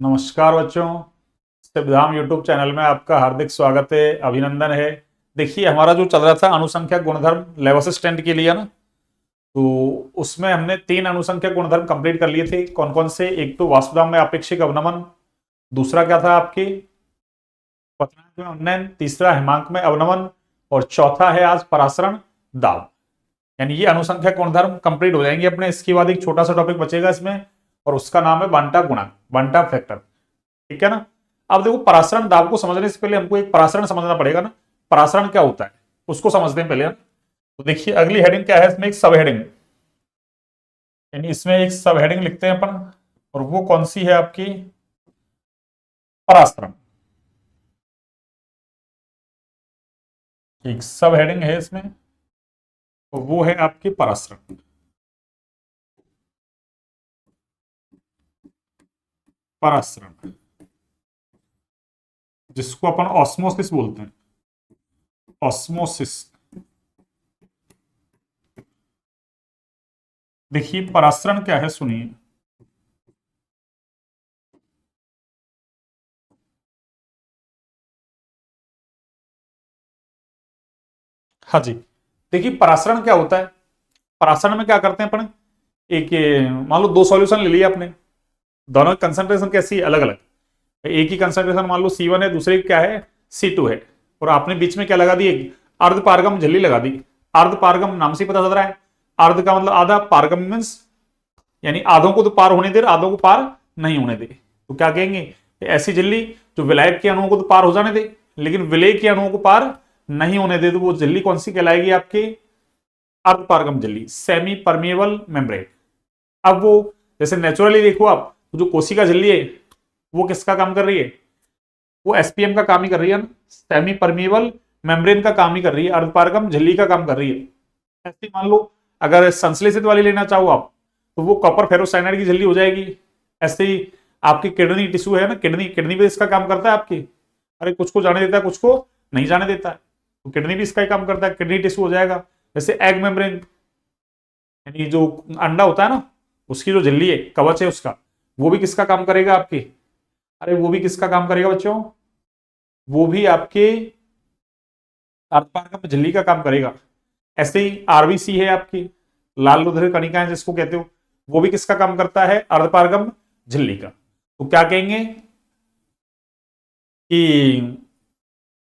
नमस्कार बच्चों। सिद्धधाम YouTube channel में आपका हार्दिक स्वागत है, अभिनंदन है। देखिए, हमारा जो चल रहा था अनुसंख्यक गुणधर्म लेवल असिस्टेंट के लिए ना, तो उसमें हमने 3 अनुसंख्यक गुणधर्म कंप्लीट कर लिए थे। कौन कौन से? एक तो वास्तुदाम में अपेक्षिक अवनमन, दूसरा क्या था आपके क्वथनांक में उन्नयन, तीसरा हिमांक में अवनमन और चौथा है आज परासरण दाब। यानी ये अनुसंख्यक गुणधर्म कंप्लीट हो जाएंगे अपने। इसके बाद एक छोटा सा टॉपिक बचेगा इसमें और उसका नाम है बांटा गुणांक, बांटा फैक्टर। ठीक है ना। अब देखो, परासरण दाब को समझने से पहले हमको एक परासरण समझना पड़ेगा ना। परासरण क्या होता है उसको समझते हैं पहले हम। तो देखिए, अगली हेडिंग क्या है इसमें? एक सब हेडिंग, यानी इसमें एक सब हेडिंग लिखते हैं अपन। और वो कौन सी है आपकी? परासरण। एक सब हेडिंग है इसमें, तो वो है आपकी परासरण। परासरण जिसको अपन ऑस्मोसिस बोलते हैं। ऑस्मोसिस। देखिए, परासरण क्या है सुनिए। हाँ जी। देखिए, परासरण क्या होता है। परासरण में क्या करते हैं अपन? एक मान लो 2 सॉल्यूशन ले लिया आपने, दोनों की कंसंट्रेशन कैसी है? अलग अलग। एक ही कंसंट्रेशन मान लो C1 है, दूसरे की क्या है? C2 है। और आपने बीच में क्या लगा दी? एक अर्ध पारगम झिल्ली लगा दी। अर्ध पारगम नाम से ही पता चल रहा है। अर्ध का मतलब आधा, पारगम मीन्स यानी आधों को तो पार होने दे, आधों को पार नहीं होने दे। तो क्या कहेंगे? ऐसी झिल्ली जो विलायक के अणुओं को तो पार हो जाने दे, लेकिन विलेय के अणुओं को पार नहीं होने दे, तो वो झिल्ली कौन सी कहलाएगी आपकी? अर्ध पारगम झिल्ली, सेमी परमिएबल मेम्ब्रेन। अब वो जैसे नेचुरली देखो आप, जो कोशिका झिल्ली है वो किसका काम कर रही है? वो एसपीएम का काम ही कर रही है ना। सेमी परमिएबल मेम्ब्रेन का काम ही कर रही है, अर्धपारगम झिल्ली का काम कर रही है। ऐसे ही मान लो, अगर संश्लेषित वाली लेना चाहो आप, तो वो कॉपर फेरोसाइनाइड की झिल्ली हो जाएगी। ऐसे ही आपकी किडनी टिश्यू है ना, किडनी किडनी भी इसका काम करता है आपकी। अरे कुछ को जाने देता है, कुछ को नहीं जाने देता है, तो किडनी भी इसका ही काम करता है, किडनी टिश्यू हो जाएगा। जैसे एग मेम्ब्रेन, यानी जो अंडा होता है ना, उसकी जो झिल्ली है, कवच है उसका, वो भी किसका काम करेगा आपकी? अरे वो भी किसका काम करेगा बच्चों? वो भी आपके अर्धपारगम झिल्ली का काम करेगा। ऐसे ही आरबीसी है आपकी, लाल रुधिर कणिकाएं जिसको कहते हो, वो भी किसका काम करता है? अर्धपारगम झिल्ली का। तो क्या कहेंगे कि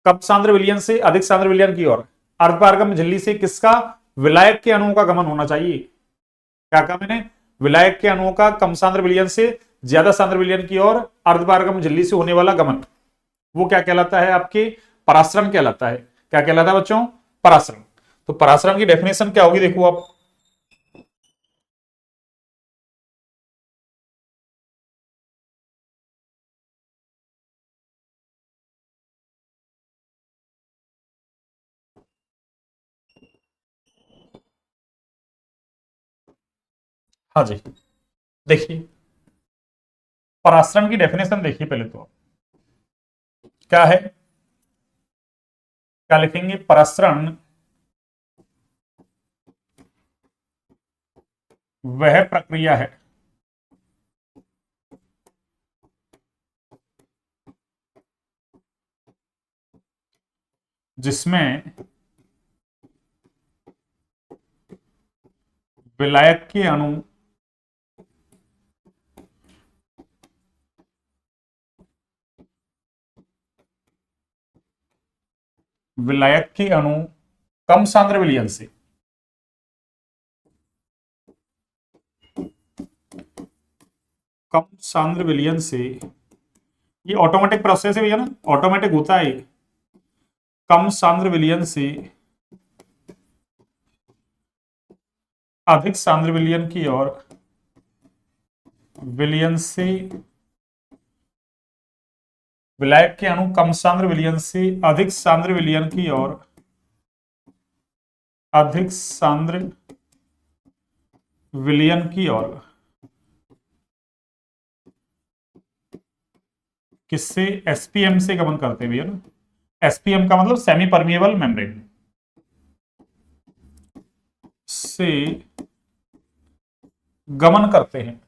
कम सांद्र विलयन से अधिक सांद्र विलयन की ओर अर्धपारगम झिल्ली से किसका? विलायक के अणुओं का गमन होना चाहिए। क्या कहा मैंने? विलायक के अणुओं का कम सांद्र विलयन से ज्यादा सांद्र विलयन की ओर अर्धपारगम झिल्ली से होने वाला गमन, वो क्या कहलाता है आपके? परासरण कहलाता है। क्या कहलाता है बच्चों? परासरण। तो परासरण की डेफिनेशन क्या होगी देखो आप। हाँ जी। देखिए, परासरण की डेफिनेशन देखिए पहले तो आप। क्या है? क्या लिखेंगे? परासरण वह प्रक्रिया है जिसमें विलायक के अणु विलायक के अणु कम सांद्र विलयन से कम सांद्र विलयन से, ये ऑटोमेटिक प्रोसेस है भैया ना, ऑटोमेटिक होता है। कम सांद्र विलयन से अधिक सांद्र विलयन की ओर विलयन से, विलायक के अणु कम सांद्र विलयन से अधिक सांद्र विलयन की ओर, अधिक सांद्र विलयन की ओर किससे? एसपीएम से गमन करते हैं भैया ना। एसपीएम का मतलब सेमी परमिएबल मेम्ब्रेन से गमन करते हैं।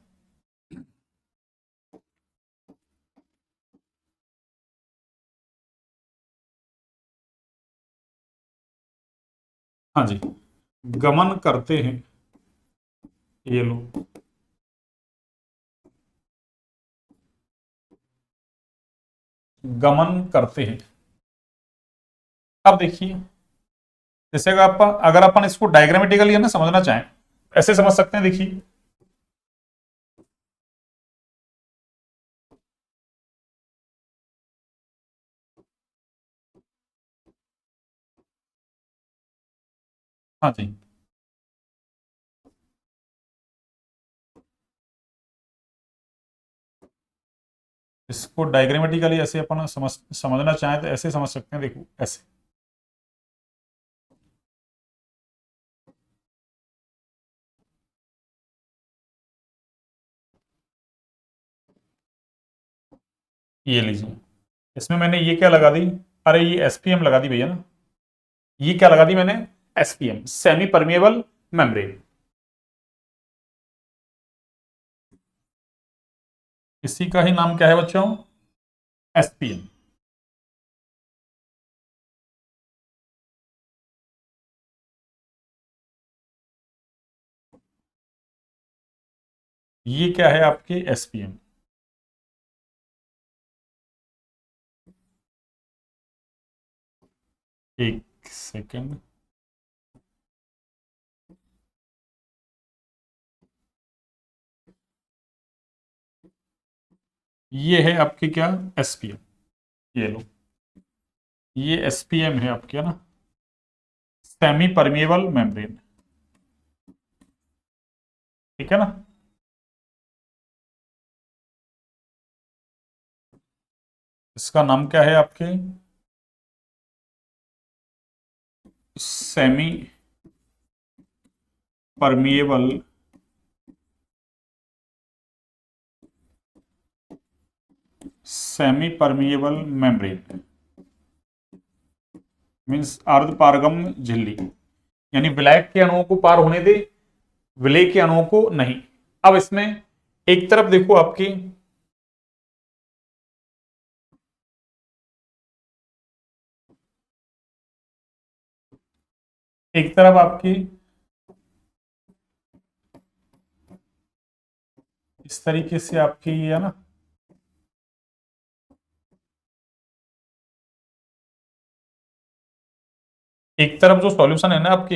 हाँ जी, गमन करते हैं, ये लो, गमन करते हैं। अब देखिए, जैसे अगर अपन इसको डायग्रामेटिकली है ना समझना चाहें, ऐसे समझ सकते हैं, देखिए। हाँ जी, इसको डायग्रामेटिकली ऐसे अपन समझना चाहें तो ऐसे समझ सकते हैं, देखो ऐसे। ये लीजिए, इसमें मैंने ये क्या लगा दी, अरे ये एसपीएम लगा दी भैया ना, ये क्या लगा दी मैंने, एसपीएम, सेमी परमिएबल मेम्ब्रेन। इसी का ही नाम क्या है बच्चों, एसपीएम। ये क्या है आपके एसपीएम। एक सेकेंड, ये है आपके क्या, एसपीएम, ये लो, ये एसपीएम है आपके ना, सेमी परमिएबल मेम्ब्रेन, ठीक है ना। इसका नाम क्या है आपके, semi permeable, semi permeable membrane, means अर्ध पारगम झिल्ली, यानी विलायक के अणुओं को पार होने दे, विलेय के अणुओं को नहीं। अब इसमें एक तरफ देखो आपकी, एक तरफ आपकी इस तरीके से आपकी ये है ना, एक तरफ जो सॉल्यूशन है ना आपकी,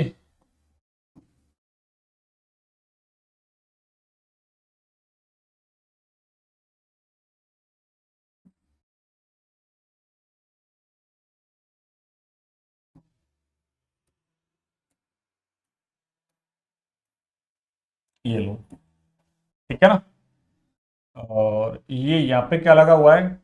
ये लो, ठीक है ना, और ये यहाँ पे क्या लगा हुआ है,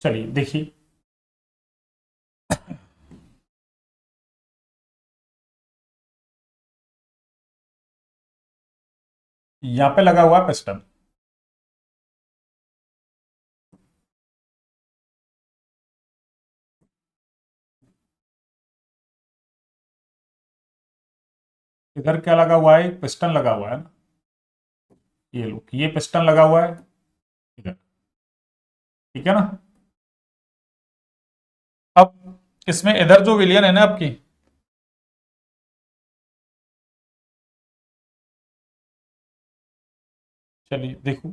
चलिए देखिए, यहाँ पे लगा हुआ है पिस्टन, इधर क्या लगा हुआ है, पिस्टन लगा हुआ है ना, ये लो, ये पिस्टन लगा हुआ है इधर, ठीक है ना। अब इसमें इधर जो विलियन है ना आपकी, चलिए देखो,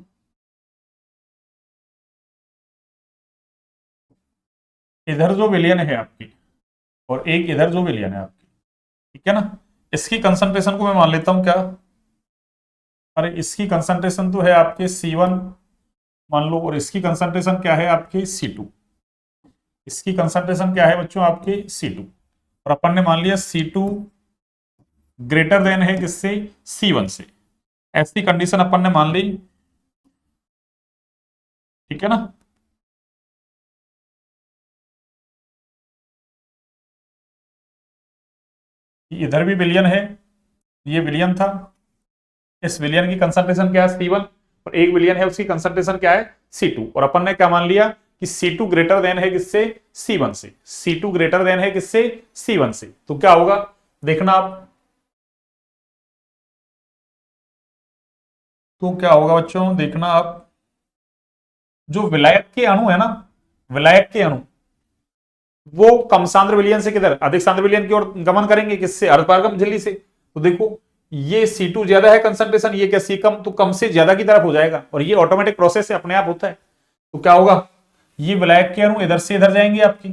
इधर जो विलियन है आपकी और एक इधर जो विलियन है आपकी, ठीक है ना, इसकी कंसंट्रेशन को मैं मान लेता हूं क्या, अरे इसकी कंसंट्रेशन तो है आपके C1 मान लो, और इसकी कंसंट्रेशन क्या है आपकी C2, इसकी कंसंट्रेशन क्या है बच्चों आपकी C2, और अपन ने मान लिया C2 ग्रेटर देन है किससे, C1 से, ऐसी कंडीशन अपन ने मान ली, ठीक है ना। इधर भी विलियन है, ये विलियन था, इस विलियन की कंसंट्रेशन क्या है C1, और 1 विलियन है, उसकी कंसंट्रेशन क्या है C2, और अपन ने क्या मान लिया कि C2 ग्रेटर देन है किससे, C1 से, C2 ग्रेटर देन है किससे, C1 से। तो क्या होगा देखना आप, तो क्या होगा बच्चों देखना आप, जो विलायक के अणु है ना, विलायक के अणु वो कम सांद्र विलयन से किधर अधिक सांद्र विलयन की ओर गमन करेंगे, किससे, अर्धपारगम झिल्ली से। तो देखो ये C2 ज्यादा है कंसंट्रेशन, ये क्या C कम, तो कम से ज्यादा की तरफ हो जाएगा, और ये ऑटोमेटिक प्रोसेस है, अपने आप होता है। तो क्या होगा, ये विलायक के अणु इधर से इधर जाएंगे आपकी,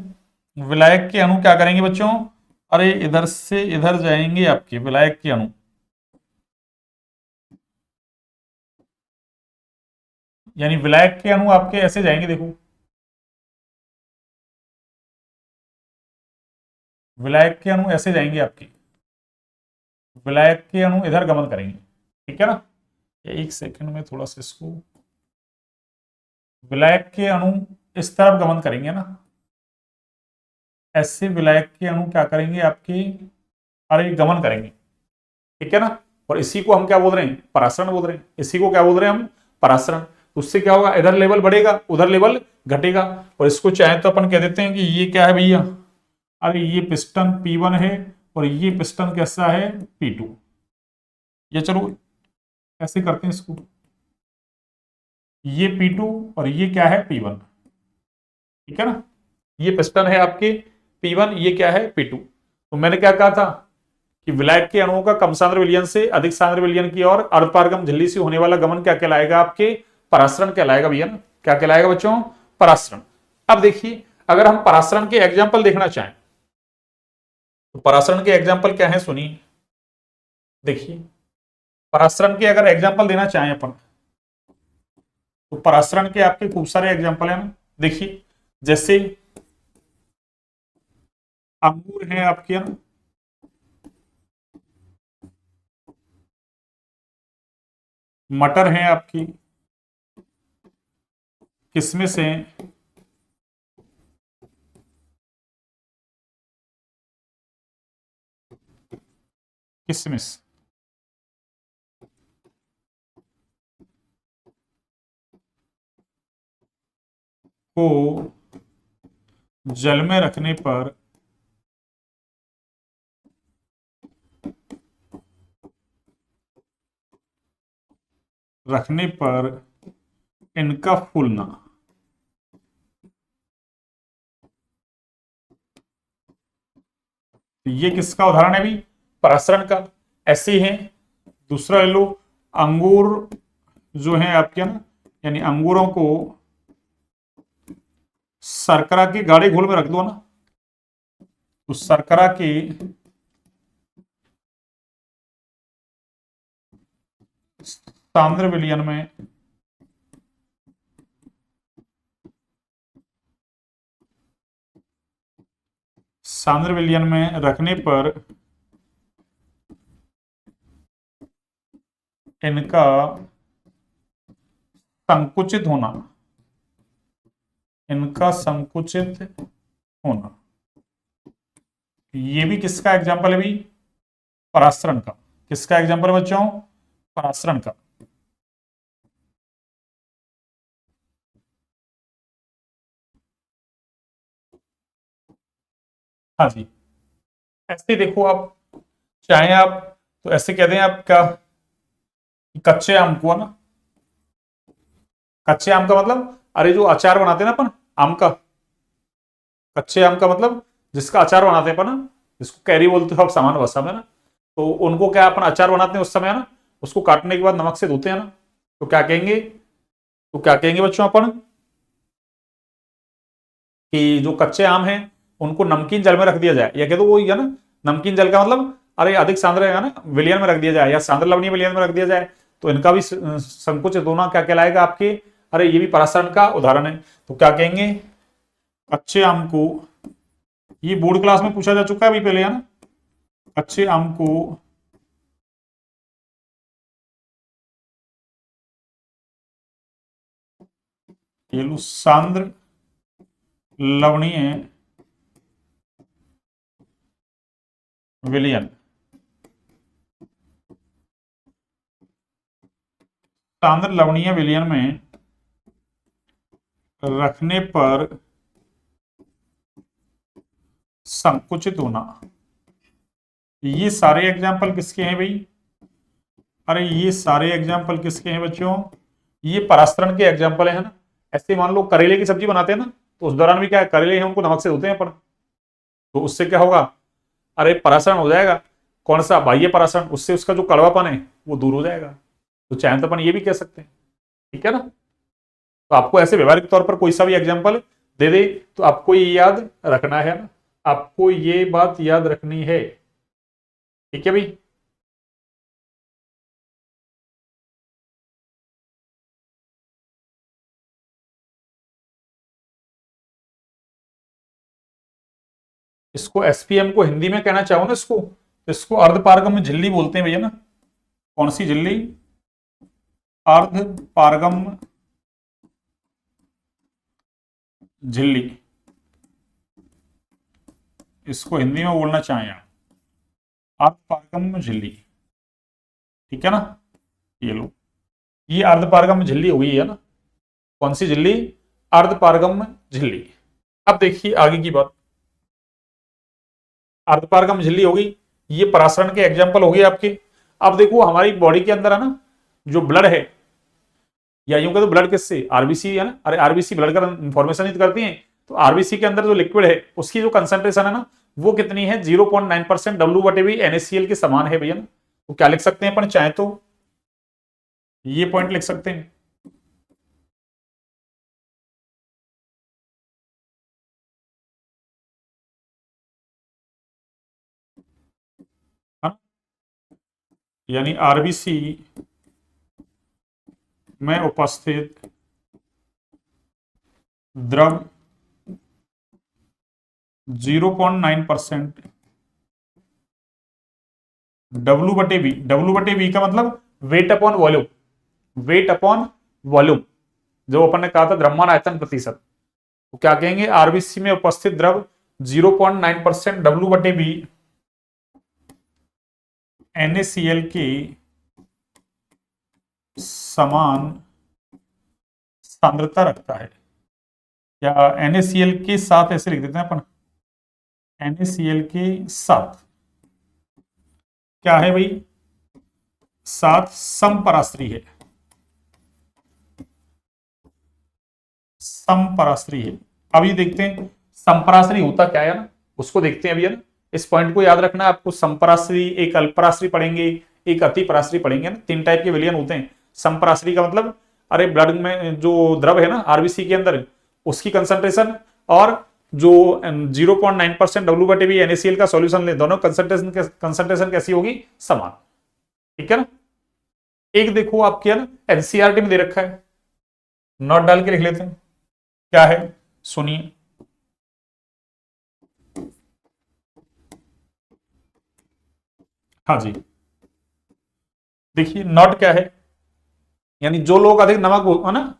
विलायक के अणु क्या करेंगे बच्चों, अरे इधर से इधर जाएंगे आपके विलायक के अणु, यानी विलायक के अणु आपके ऐसे जाएंगे, देखो विलायक के अणु ऐसे जाएंगे आपके, विलायक के अणु इधर गमन करेंगे, ठीक है ना। एक सेकंड में थोड़ा सा इसको, विलायक के अणु इस तरफ गमन करेंगे ना, ऐसे विलायक के अणु क्या करेंगे आपके, अरे गमन करेंगे, ठीक है ना। और इसी को हम क्या बोल रहे हैं, परासरण बोल रहे हैं, इसी को क्या बोल रहे हैं हम, परासरण। उससे क्या होगा, इधर लेवल बढ़ेगा उधर लेवल घटेगा, और इसको चाहे तो अपन कह देते हैं कि ये क्या है भैया, अरे ये पिस्टन P1 है और ये पिस्टन कैसा है P2, ये चलो ऐसे करते हैं इसको, ये P2 और ये क्या है P1, ठीक है ना। ये पिस्टन है आपके P1, ये क्या है P2। तो मैंने क्या कहा था कि विलायक के अणुओं का कम सांद्र विलयन से अधिक सांद्र विलयन की ओर अर्धपारगम झिल्ली से होने वाला गमन क्या कहलाएगा, आपके परासरण कहलाएगा भैया ना, क्या कहलाएगा बच्चों, परासरण। अब देखिए अगर हम परासरण के एग्जाम्पल देखना चाहें, तो परासरण के एग्जाम्पल क्या है सुनिए, देखिए परासरण के अगर एग्जाम्पल देना चाहें अपन, तो परासरण के आपके खूब सारे एग्जाम्पल हैं ना, देखिए जैसे अंगूर है आपके ना, मटर है आपकी, किशमिश है, किशमिश को जल में रखने पर इनका फूलना, तो ये किसका उदाहरण है भी, परासरण का। ऐसे ही है, दूसरा ले लो, अंगूर जो है आपके ना, यानी अंगूरों को शर्करा के गाढ़े घोल में रख दो ना, तो शर्करा के सांद्र विलयन में सांद्र विलयन में रखने पर इनका संकुचित होना, इनका संकुचित होना, ये भी किसका एग्जाम्पल है भी, परासरण का। किसका एग्जाम्पल बच्चों, परासरण का। हाँ जी, ऐसे देखो आप, चाहे आप तो ऐसे कह दें आपका, कच्चे आम को है ना, कच्चे आम का मतलब, अरे जो अचार बनाते हैं ना अपन आम का, कच्चे आम का मतलब जिसका अचार बनाते हैं अपन ना, जिसको कैरी बोलते हो आप सामान्य भाषा में ना, तो उनको क्या अपन अचार बनाते हैं उस समय ना, उसको काटने के बाद नमक से धोते हैं ना, तो क्या कहेंगे, तो क्या कहेंगे बच्चों अपन, कि जो कच्चे आम हैं उनको नमकीन जल में रख दिया जाए, या कह दो वही है ना, नमकीन जल का मतलब अरे अधिक सांद्र है ना विलयन में रख दिया जाए, या सांद्र लवणीय विलयन में रख दिया जाए, तो इनका भी संकुचित होना क्या कहलाएगा आपके, अरे ये भी परासरण का उदाहरण है। तो क्या कहेंगे, कच्चे आम को, ये बोर्ड क्लास में पूछा जा चुका है अभी पहले है ना, कच्चे आम को ये लो सांद्र लवणीय विलयन, सांद्र लवणीय विलयन में रखने पर संकुचित होना। ये सारे एग्जाम्पल किसके हैं भाई? अरे ये सारे एग्जाम्पल किसके हैं बच्चों? ये परास्तरण के एग्जाम्पल है ना। ऐसे मान लो करेले की सब्जी बनाते हैं ना, तो उस दौरान भी क्या है, करेले हैं उनको नमक से धोते हैं अपन, तो उससे क्या होगा, अरे परासरण हो जाएगा। कौन सा? बाह्य परासरण। उससे उसका जो कड़वापन है वो दूर हो जाएगा। तो चाहे तो अपन ये भी कह सकते हैं, ठीक है ना। तो आपको ऐसे व्यवहारिक तौर पर कोई सा भी एग्जाम्पल दे दे तो आपको ये याद रखना है ना, आपको ये बात याद रखनी है, ठीक है भाई। इसको एसपीएम को हिंदी में कहना चाहो ना, इसको अर्धपारगम झिल्ली बोलते हैं भैया ना। कौन सी झिल्ली? अर्धपारगम झिल्ली, इसको हिंदी में बोलना चाहें आप, अर्धपारगम झिल्ली, ठीक है ना। ये लो, ये अर्धपारगम झिल्ली हो गई है ना। कौन सी झिल्ली? अर्धपारगम झिल्ली। अब देखिए आगे की बात। अर्धपारगम झिल्ली होगी, ये परासरण के एग्जाम्पल हो गए आपके। अब देखो हमारी बॉडी के अंदर है ना, जो ब्लड है, या यूं कह तो ब्लड किससे, आरबीसी है ना। अरे आरबीसी ब्लड का इंफॉर्मेशन ही तो करती है। तो आरबीसी के अंदर जो लिक्विड है उसकी जो कंसंट्रेशन है ना, वो कितनी है? 0.9% डब्ल्यू/वी NaCl के समान है भैया ना। तो क्या लिख सकते हैं अपन, चाहे तो ये पॉइंट लिख सकते हैं। हाँ? यानी आरबीसी में उपस्थित द्रव 0.9% डब्ल्यू/वी का मतलब weight upon volume, weight upon volume, जो अपन ने कहा था द्रव्यमान आयतन प्रतिशत। तो क्या कहेंगे, आरबीसी में उपस्थित द्रव 0.9% डब्ल्यू/वी NaCl के समान सांद्रता रखता है। या NaCl के साथ ऐसे लिख देते हैं अपन, NaCl के साथ क्या है भाई, साथ समपराश्री है, समपराश्री है। अभी देखते हैं समपराश्री होता क्या है ना, उसको देखते हैं अभी है ना। इस पॉइंट को याद रखना है आपको। समपराश्री, एक अल्पराश्री पढ़ेंगे, एक अतिपराश्री पढ़ेंगे ना। तीन टाइप के विलयन होते हैं। समपराश्री का मतलब, अरे ब्लड में जो द्रव है ना आरबीसी के अंदर, उसकी कंसंट्रेशन और जो 0.9% डब्ल्यू/वी NaCl का सॉल्यूशन ले, दोनों कंसंट्रेशन कैसी होगी? समान, ठीक है ना। एक देखो आपके है ना एनसीईआरटी में दे रखा है, नोट डाल के लिख लेते हैं, क्या है सुनिए। हाँ जी, देखिए नोट क्या है, यानी जो लोग अधिक नमक है ना,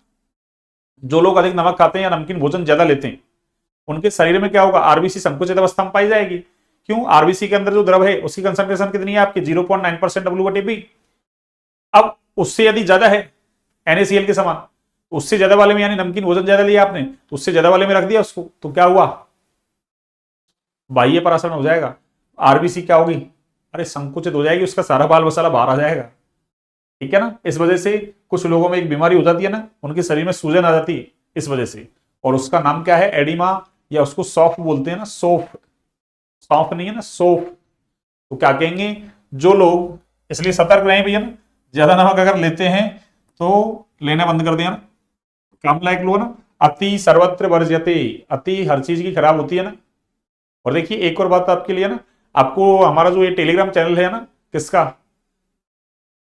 जो लोग अधिक नमक खाते हैं या नमकीन भोजन ज्यादा लेते हैं, उनके शरीर में क्या होगा, आरबीसी संकुचित अवस्था में पाई जाएगी। क्यों? आरबीसी के अंदर जो द्रव है उसकी कंसंट्रेशन कितनी है आपकी? 0.9% डब्ल्यू/वी। अब उससे यदि ज्यादा है NaCl के समान, उससे ज्यादा वाले में, यानी नमकीन भोजन ज्यादा लिया आपने तो उससे ज्यादा वाले में रख दिया उसको, तो क्या हुआ? बाह्य परासरण हो जाएगा। आरबीसी क्या होगी? अरे संकुचित हो जाएगी, उसका सारा बाल मसाला बाहर आ जाएगा, ठीक है ना। इस वजह से कुछ लोगों में एक बीमारी हो जाती है ना, उनके शरीर में सूजन आ जाती है इस वजह से, और उसका नाम क्या है? एडिमा, या उसको सौफ बोलते हैं ना, सौफ। सौफ नहीं है ना, सौफ। तो क्या कहेंगे, जो लोग, इसलिए सतर्क रहें भैया ना, ज्यादा नमक अगर लेते हैं तो लेना बंद कर दिया ना। कम लायक लो ना, अति सर्वत्र वर्ज्यते, अति हर चीज की खराब होती है ना। और देखिए एक और बात आपके लिए ना, आपको हमारा जो ये टेलीग्राम चैनल है ना, किसका,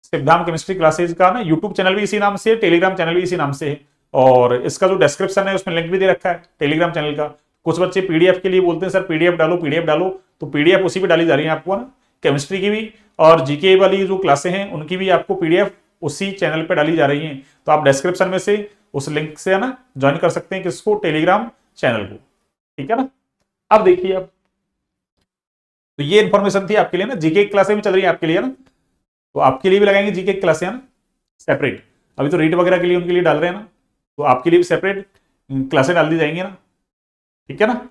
सिद्धांत केमिस्ट्री क्लासेज का ना, यूट्यूब चैनल भी इसी नाम से है, टेलीग्राम चैनल भी इसी नाम से है। और इसका जो डिस्क्रिप्शन है उसमें लिंक भी दे रखा है टेलीग्राम चैनल का। कुछ बच्चे पीडीएफ के लिए बोलते हैं सर पीडीएफ डालो, पीडीएफ डालो, तो पीडीएफ उसी पे डाली जा रही है आपको ना, केमिस्ट्री की भी और जीके वाली जो क्लासे हैं उनकी भी आपको पीडीएफ उसी चैनल पे डाली जा रही है। तो आप डिस्क्रिप्शन में से उस लिंक से है ना ज्वाइन कर सकते हैं किसको, टेलीग्राम चैनल को, ठीक है ना। अब देखिए, अब तो ये इन्फॉर्मेशन थी आपके लिए ना, जीके क्लासें भी चल रही है आपके लिए ना, तो आपके लिए भी लगाएंगे जीके क्लासें है ना सेपरेट। अभी तो रेट वगैरह के लिए उनके लिए डाल रहे हैं ना, तो आपके लिए भी सेपरेट क्लासें डाल दी जाएंगी ना, ठीक है ना।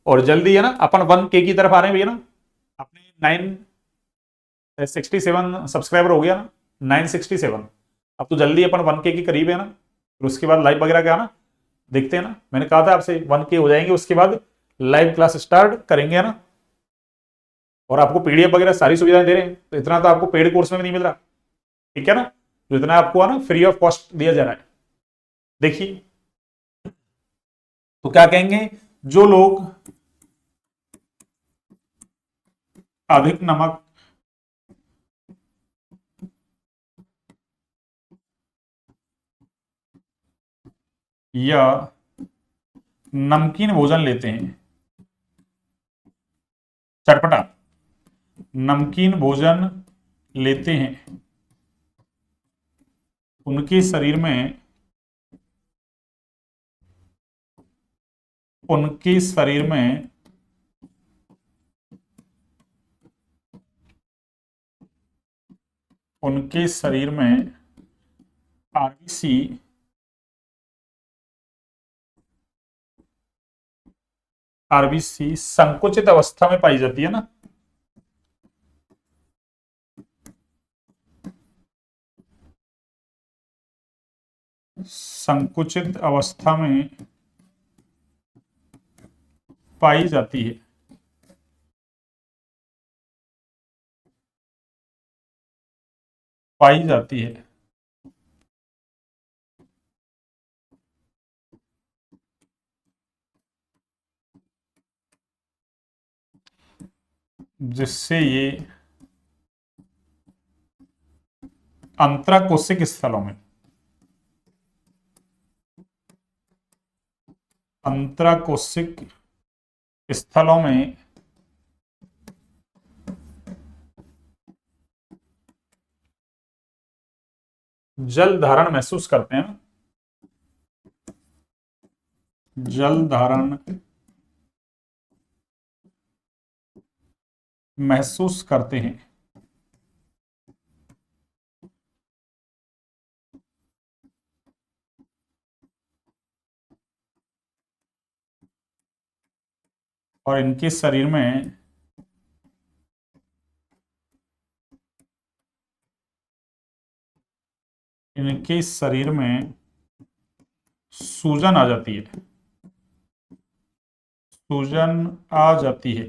और जल्दी है ना अपन 1K की तरफ आ रहे हैं भैया ना, अपने 967 सब्सक्राइबर हो गया ना, 967। अब तो जल्दी अपन 1K के करीब है ना, फिर उसके बाद लाइव वगैरह का ना देखते हैं ना, मैंने कहा था आपसे 1K हो जाएंगे उसके बाद लाइव क्लास स्टार्ट करेंगे ना। और आपको पीडीएफ वगैरह सारी सुविधाएं दे रहे हैं, तो इतना तो आपको पेड कोर्स में भी नहीं मिल रहा, ठीक है ना। तो इतना आपको है ना फ्री ऑफ कॉस्ट दिया जा रहा है। देखिए तो क्या कहेंगे, जो लोग अधिक नमक या नमकीन भोजन लेते हैं, चटपटा नमकीन भोजन लेते हैं, उनके शरीर में उनके शरीर में उनके शरीर में आरबीसी आरबीसी संकुचित अवस्था में पाई जाती है ना, संकुचित अवस्था में पाई जाती है, पाई जाती है। जिससे ये अंतराकोशिक स्थलों में अंतराकोशिक स्थलों में जल धारण महसूस करते हैं, जल धारण महसूस करते हैं। और इनके शरीर में सूजन आ जाती है, सूजन आ जाती है।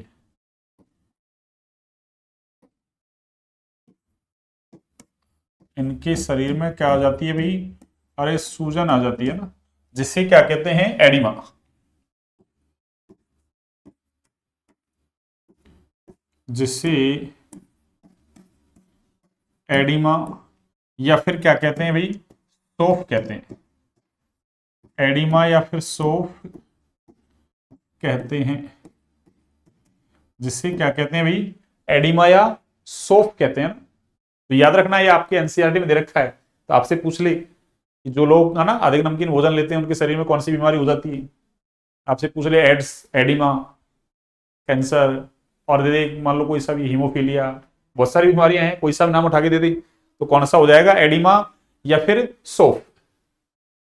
इनके शरीर में क्या आ जाती है भाई, अरे सूजन आ जाती है ना, जिसे क्या कहते हैं, एडिमा। जिसे एडिमा या फिर क्या कहते हैं भाई, सोफ कहते हैं, एडिमा या फिर सोफ कहते हैं, जिसे क्या कहते हैं भाई, एडिमा या सोफ कहते हैं ना। तो याद रखना, ये आपके एनसीईआरटी में दे रखा है, तो आपसे पूछ ले कि जो लोग है ना अधिक नमकीन भोजन लेते हैं उनके शरीर में कौन सी बीमारी हो जाती है, आपसे पूछ ले एड्स, एडिमा, कैंसर, और दे दे मान लो कोई सा भी हीमोफीलिया, बहुत सारी बीमारियां हैं, कोई सा भी नाम उठा के दे दे, तो कौन सा हो जाएगा, एडिमा या फिर सोफ,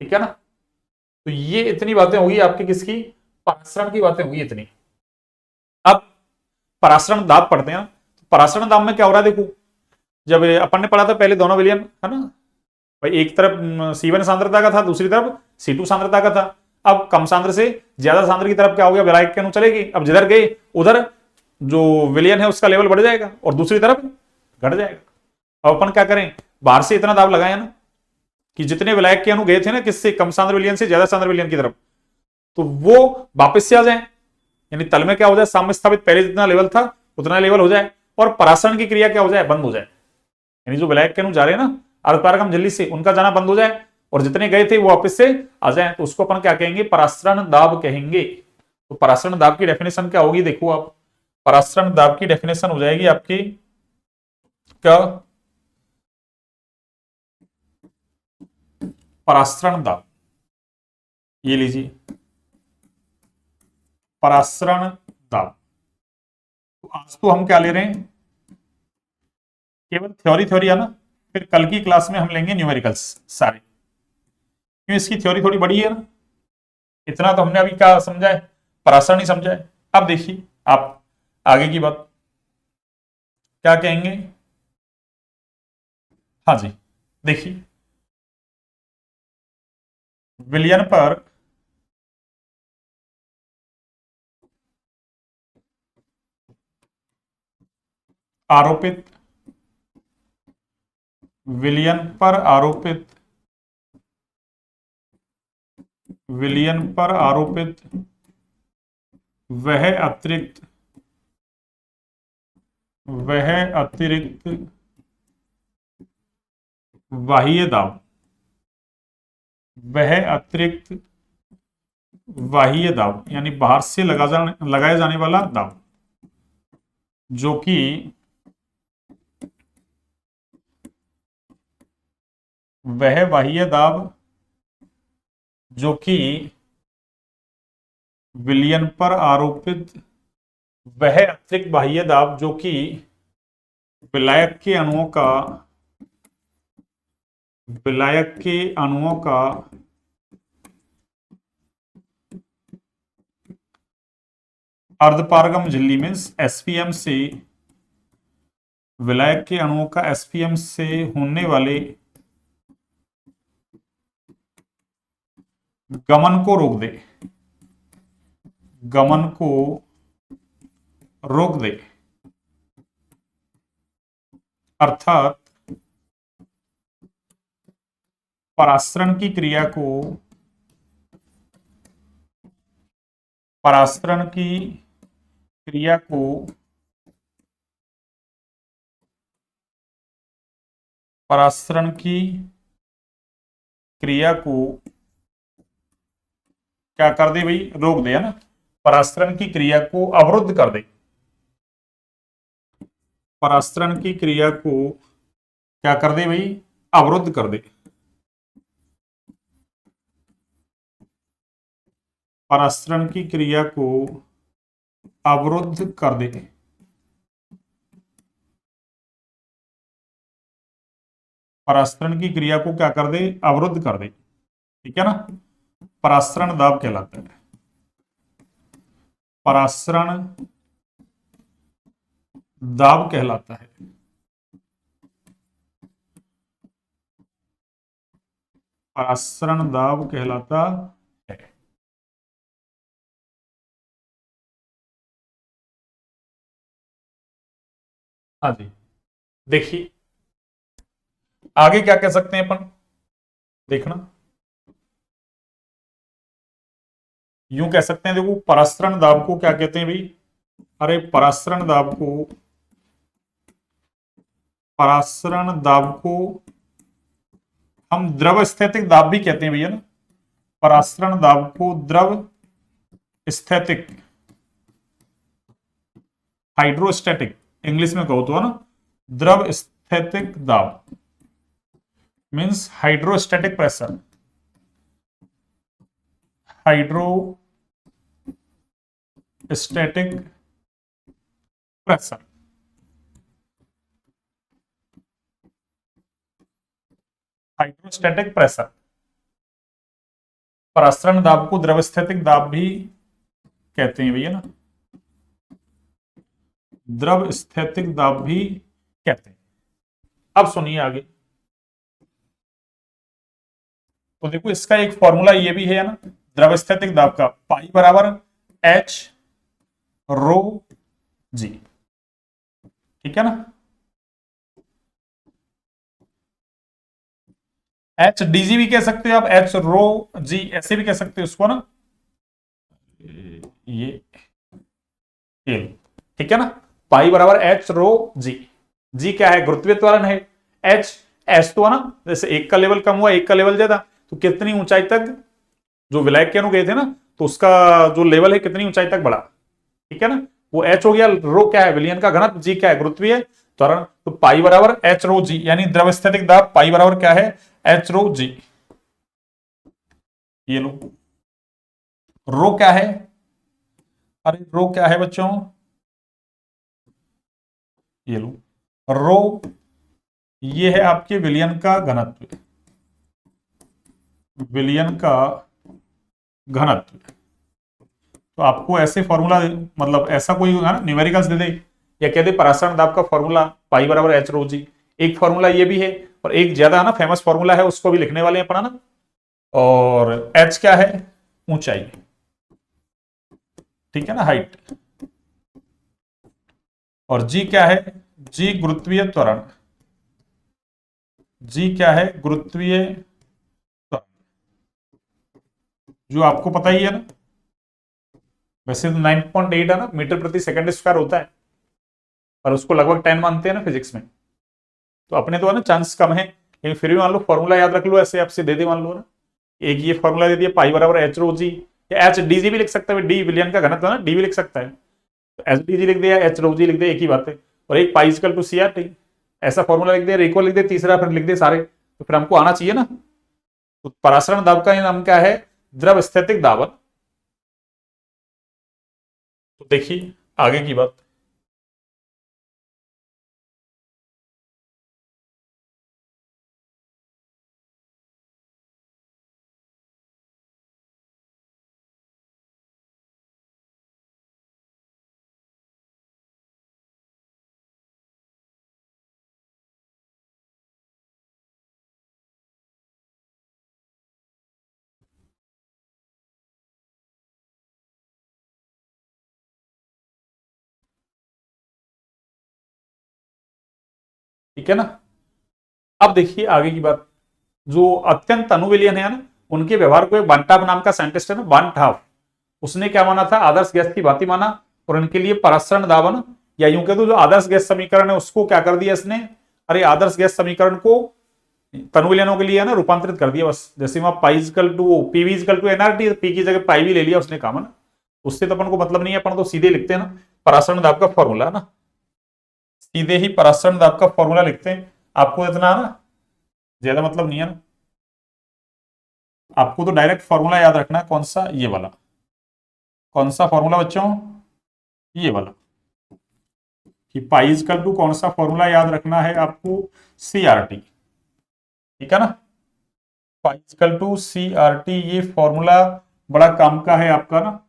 ठीक है ना। तो ये इतनी बातें होगी आपकी किसकी, परासरण की बातें होगी इतनी। अब परासरण दाब पढ़ते हैं, परासरण दाब में क्या हो रहा है देखो, जब अपन ने पढ़ा था पहले दोनों विलयन है ना भाई, एक तरफ C1 सांद्रता का था, दूसरी तरफ C2 सांद्रता का था। अब कम सांद्र से ज्यादा सांद्र की तरफ क्या हो गया, विलायक के अणु चले गए, अब जिधर गए उधर जो विलयन है उसका लेवल बढ़ जाएगा और दूसरी तरफ घट जाएगा। अब अपन क्या करें, बाहर से इतना दाब लगाए ना कि जितने विलायक के अणु गए थे ना किससे, कम सांद्र विलयन से ज्यादा सांद्र विलयन की तरफ, तो वो वापस से आ जाए, यानी तल में क्या हो जाए, साम्य स्थापित पहले जितना लेवल था उतना लेवल हो जाए, और परासरण की क्रिया क्या हो जाए, बंद हो जाए, यानी जो विलायक के अणु जा रहे हैं ना अर्धपारगम झिल्ली से, उनका जाना बंद हो जाए और जितने गए थे वो वापस से आ जाए, तो उसको अपन क्या कहेंगे, परासरण दाब कहेंगे। तो परासरण दाब की डेफिनेशन क्या होगी, देखो आप, परासरण दाब की डेफिनेशन हो जाएगी आपकी क्या, परासरण दाब, ये लीजिए परासरण दाब। तो आज तो हम क्या ले रहे हैं, केवल थ्योरी थ्योरी है ना, फिर कल की क्लास में हम लेंगे न्यूमेरिकल्स सारे। क्यों, इसकी थ्योरी थोड़ी बड़ी है ना। इतना तो हमने अभी क्या समझा है, परासरण ही समझा है। अब देखिए आप आगे की बात क्या कहेंगे। हाँ जी, देखिए विलयन पर आरोपित, विलयन पर आरोपित, विलयन पर आरोपित वह अतिरिक्त, वह अतिरिक्त बाह्य दाब, वह अतिरिक्त बाह्य दाब यानी बाहर से लगाए जाने वाला दाब, जो कि वह बाह्य दाब जो कि विलयन पर आरोपित वह अतिरिक्त बाह्य दाब जो कि विलायक के अणुओं का, विलायक के अणुओं का अर्धपारगम झिल्ली मीन्स एसपीएम से, विलायक के अणुओं का एसपीएम से होने वाले गमन को रोक दे, गमन को रोक दे, अर्थात परासरण की क्रिया को, परासरण की क्रिया को परासरण की क्रिया को क्या कर दे भाई, रोक दे, है ना। परासरण की क्रिया को अवरुद्ध कर दे, परासरण की क्रिया को क्या कर दे भाई, अवरुद्ध कर दे, परासरण की क्रिया को अवरुद्ध कर दे, परासरण की क्रिया को क्या कर दे, अवरुद्ध कर दे, ठीक है ना। परासरण दाब कहलाता है, परासरण दाब कहलाता है, परासरण दाब कहलाता है। हाँ जी, देखिए आगे क्या कह सकते हैं अपन, देखना यूं कह सकते हैं, देखो परासरण दाब को क्या कहते हैं भाई, अरे परासरण दाब को, परासरण दाब को हम द्रव स्थैतिक दाब भी कहते हैं भैया ना। परासरण दाब को द्रव स्थैतिक, हाइड्रोस्टैटिक इंग्लिश में कहो तो, है ना। द्रव स्थैतिक दाब means hydrostatic pressure, hydrostatic pressure, hydrostatic pressure. परासरण दाब को द्रव स्थैतिक दाब भी कहते हैं भैया ना, द्रव स्थैतिक दाब भी कहते हैं। अब सुनिए आगे, तो देखो इसका एक फॉर्मूला ये भी है ना, द्रव स्थैतिक दाब का, पाई बराबर एच रो जी, ठीक है ना। एच डीजी भी कह सकते हो आप, एच रो जी ऐसे भी कह सकते हो उसको ना, ये एल, ठीक है ना। पाई बराबर एच रो जी, जी क्या है, गुरुत्वीय त्वरण है। एच, एच तो है ना, जैसे एक का लेवल कम हुआ एक का लेवल ज्यादा, तो कितनी ऊंचाई तक जो विलायक के अणु गए थे ना, तो उसका जो लेवल है कितनी ऊंचाई तक बढ़ा, ठीक है ना। वो एच हो गया, रो क्या है विलयन का घनत्व, जी क्या है गुरुत्वीय त्वरण, तो पाई बराबर एच रो जी, यानी द्रव स्थैतिक दाब पाई बराबर क्या है, एच रो जी। ये लो, रो क्या है, अरे रो क्या है बच्चों, ये लो, रो ये है आपके विलयन का घनत्व, विलयन का घनत्व। तो आपको ऐसे फॉर्मूला, मतलब ऐसा कोई न्यूमेरिकल्स दे दे या कह दे परासरण दाब का फॉर्मूला पाई बराबर एच रो जी, एक फॉर्मूला ये भी है और एक ज्यादा है ना फेमस फॉर्मूला है, उसको भी लिखने वाले हैं अपना ना। और एच क्या है, ऊंचाई, ठीक है ना, हाइट। और जी क्या है, जी गुरुत्वीय त्वरण, जी क्या है, गुरुत्वीय त्वरण, जो आपको पता ही है ना। वैसे तो 9.8 है ना, मीटर प्रति सेकंड स्क्वायर होता है, पर उसको लगभग 10 मानते हैं ना फिजिक्स में। तो अपने तो है ना चांस कम है, लेकिन फिर भी मान लो फॉर्मूला याद रख लो, ऐसे आपसे दे दे मान लो ना, एक ये फॉर्मूला दे दिया पाई बराबर एच रो जी, या एच डी जी भी लिख सकता है, डी विलियन का घनत्व ना, डी भी लिख सकता है, तो एच डी जी लिख दिया, एच रो जी लिख दिया, एक ही बात है। और एक pi equal to C R T, ऐसा फॉर्मूला लिख दिया, रेको लिख दिया, तीसरा फिर लिख दे सारे, तो फिर हमको आना चाहिए ना। तो परासरण दाब का नाम क्या है, द्रव स्थैतिक दाब। तो देखिए आगे की बात, ठीक है ना। अब देखिए आगे की बात, जो अत्यंत अणुविलियन है ना, उनके व्यवहार को एक बंटाफ नाम का साइंटिस्ट है ना, बंटाफ, उसने क्या माना था, आदर्श गैस की भांति माना, और इनके लिए परासरण दाब, या यूं कह दो जो आदर्श गैस समीकरण है उसको क्या कर दिया इसने, अरे आदर्श गैस समीकरण को तनुविलियनों के लिए है ना रूपांतरित कर दिया बस। जैसे वहां pi equal to PV equal to NRT, P की जगह पाई भी ले लिया उसने काम है ना, उससे तो अपन को मतलब नहीं है, अपन तो सीधे लिखते हैं ना परासरण दाब का फॉर्मूला है ना, सीधे ही परासरण दाब का फॉर्मूला लिखते हैं। आपको इतना ना ज्यादा मतलब नहीं है ना, आपको तो डायरेक्ट फॉर्मूला याद रखना है, कौन सा, ये वाला, कौन सा फॉर्मूला बच्चों, ये वाला, कि पाई इक्वल टू कौन सा फॉर्मूला याद रखना है आपको, सी आर टी, ठीक है ना, pi equal to C R T, ये फॉर्मूला बड़ा काम का है आपका ना,